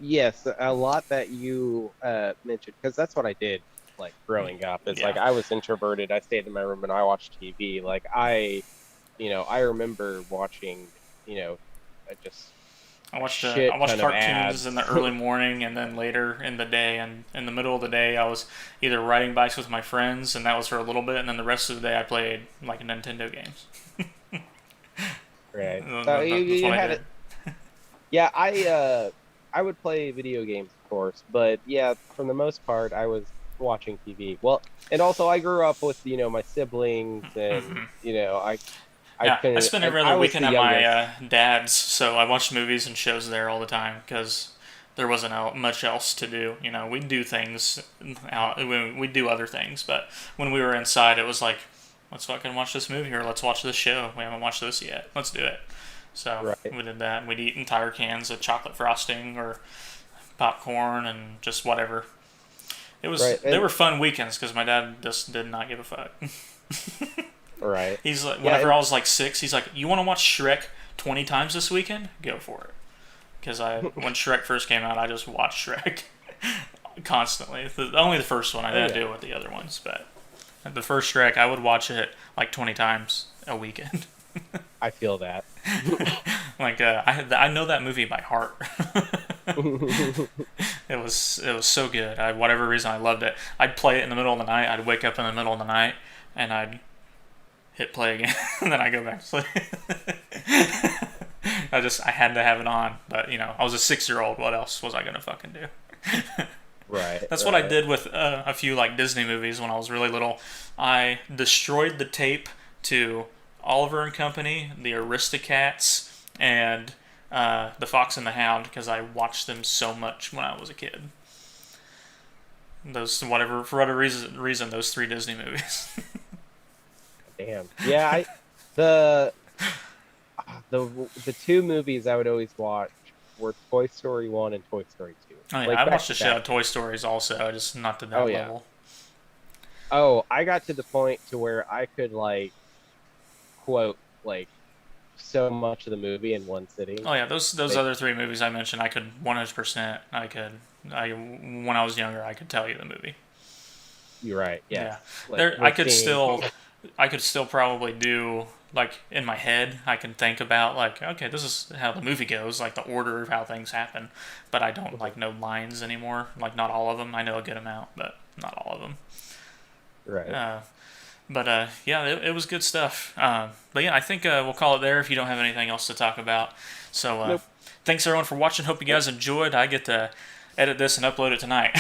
yes, a lot that you mentioned, because that's what I did like growing up. Is like Yeah. I was introverted. I stayed in my room and I watched TV. Like I remember watching, just I a watched shit I watched ton of cartoons in ads. the early morning and then later in the day, and in the middle of the day I was either riding bikes with my friends, and that was for a little bit, and then the rest of the day I played like Nintendo games. Right. So That's you what I had did. it. Yeah, I would play video games, of course, but yeah, for the most part, I was watching TV. Well, and also I grew up with my siblings, and Hmm. I Yeah, I couldn't. spent And every I other was the weekend at my youngest. dad's, so I watched movies and shows there all the time because there wasn't much else to do. We'd do things out, we'd do other things, but when we were inside, it was like, let's fucking watch this movie, or let's watch this show. We haven't watched this yet. Let's do it. So Right, we did that. And we'd eat entire cans of chocolate frosting or popcorn and just whatever. right, They and were fun weekends because my dad just did not give a fuck. right. He's like, Yeah, whenever and I was like 6, he's like, "You want to watch Shrek 20 times this weekend? Go for it." Because when Shrek first came out, I just watched Shrek constantly. Only the first one. I oh didn't yeah, do it with the other ones, but the first Shrek, I would watch it like 20 times a weekend. I feel that. Like I know that movie by heart. It was so good. Whatever reason I loved it. I'd play it in the middle of the night. I'd wake up in the middle of the night and I'd hit play again, and then I go back to sleep. I had to have it on, but I was a 6-year-old. What else was I gonna fucking do? Right, That's what I right. did with a few like Disney movies when I was really little. I destroyed the tape to Oliver and Company, the Aristocats, and the Fox and the Hound because I watched them so much when I was a kid. Those whatever for whatever reason those 3 Disney movies. Damn. Yeah, the the two movies I would always watch were Toy Story 1 and Toy Story 2. Oh yeah, Like I back watched to the show back. Toy Stories also, just not to Oh that yeah. level. Oh, I got to the point to where I could like quote like so much of the movie in one sitting. Oh yeah, those Like other 3 movies I mentioned, I could 100%. I when I was younger, I could tell you the movie. you're right. Yeah, Yes. Like there the scene. I could still probably do like in my head. I can think about like, okay, this is how the movie goes, like the order of how things happen. But I don't like know lines anymore. Like not all of them. I know a good amount, but not all of them. Right. Uh, but yeah, it was good stuff. But yeah, I think we'll call it there if you don't have anything else to talk about. So Nope. thanks everyone for watching. Hope you guys enjoyed. I get to edit this and upload it tonight.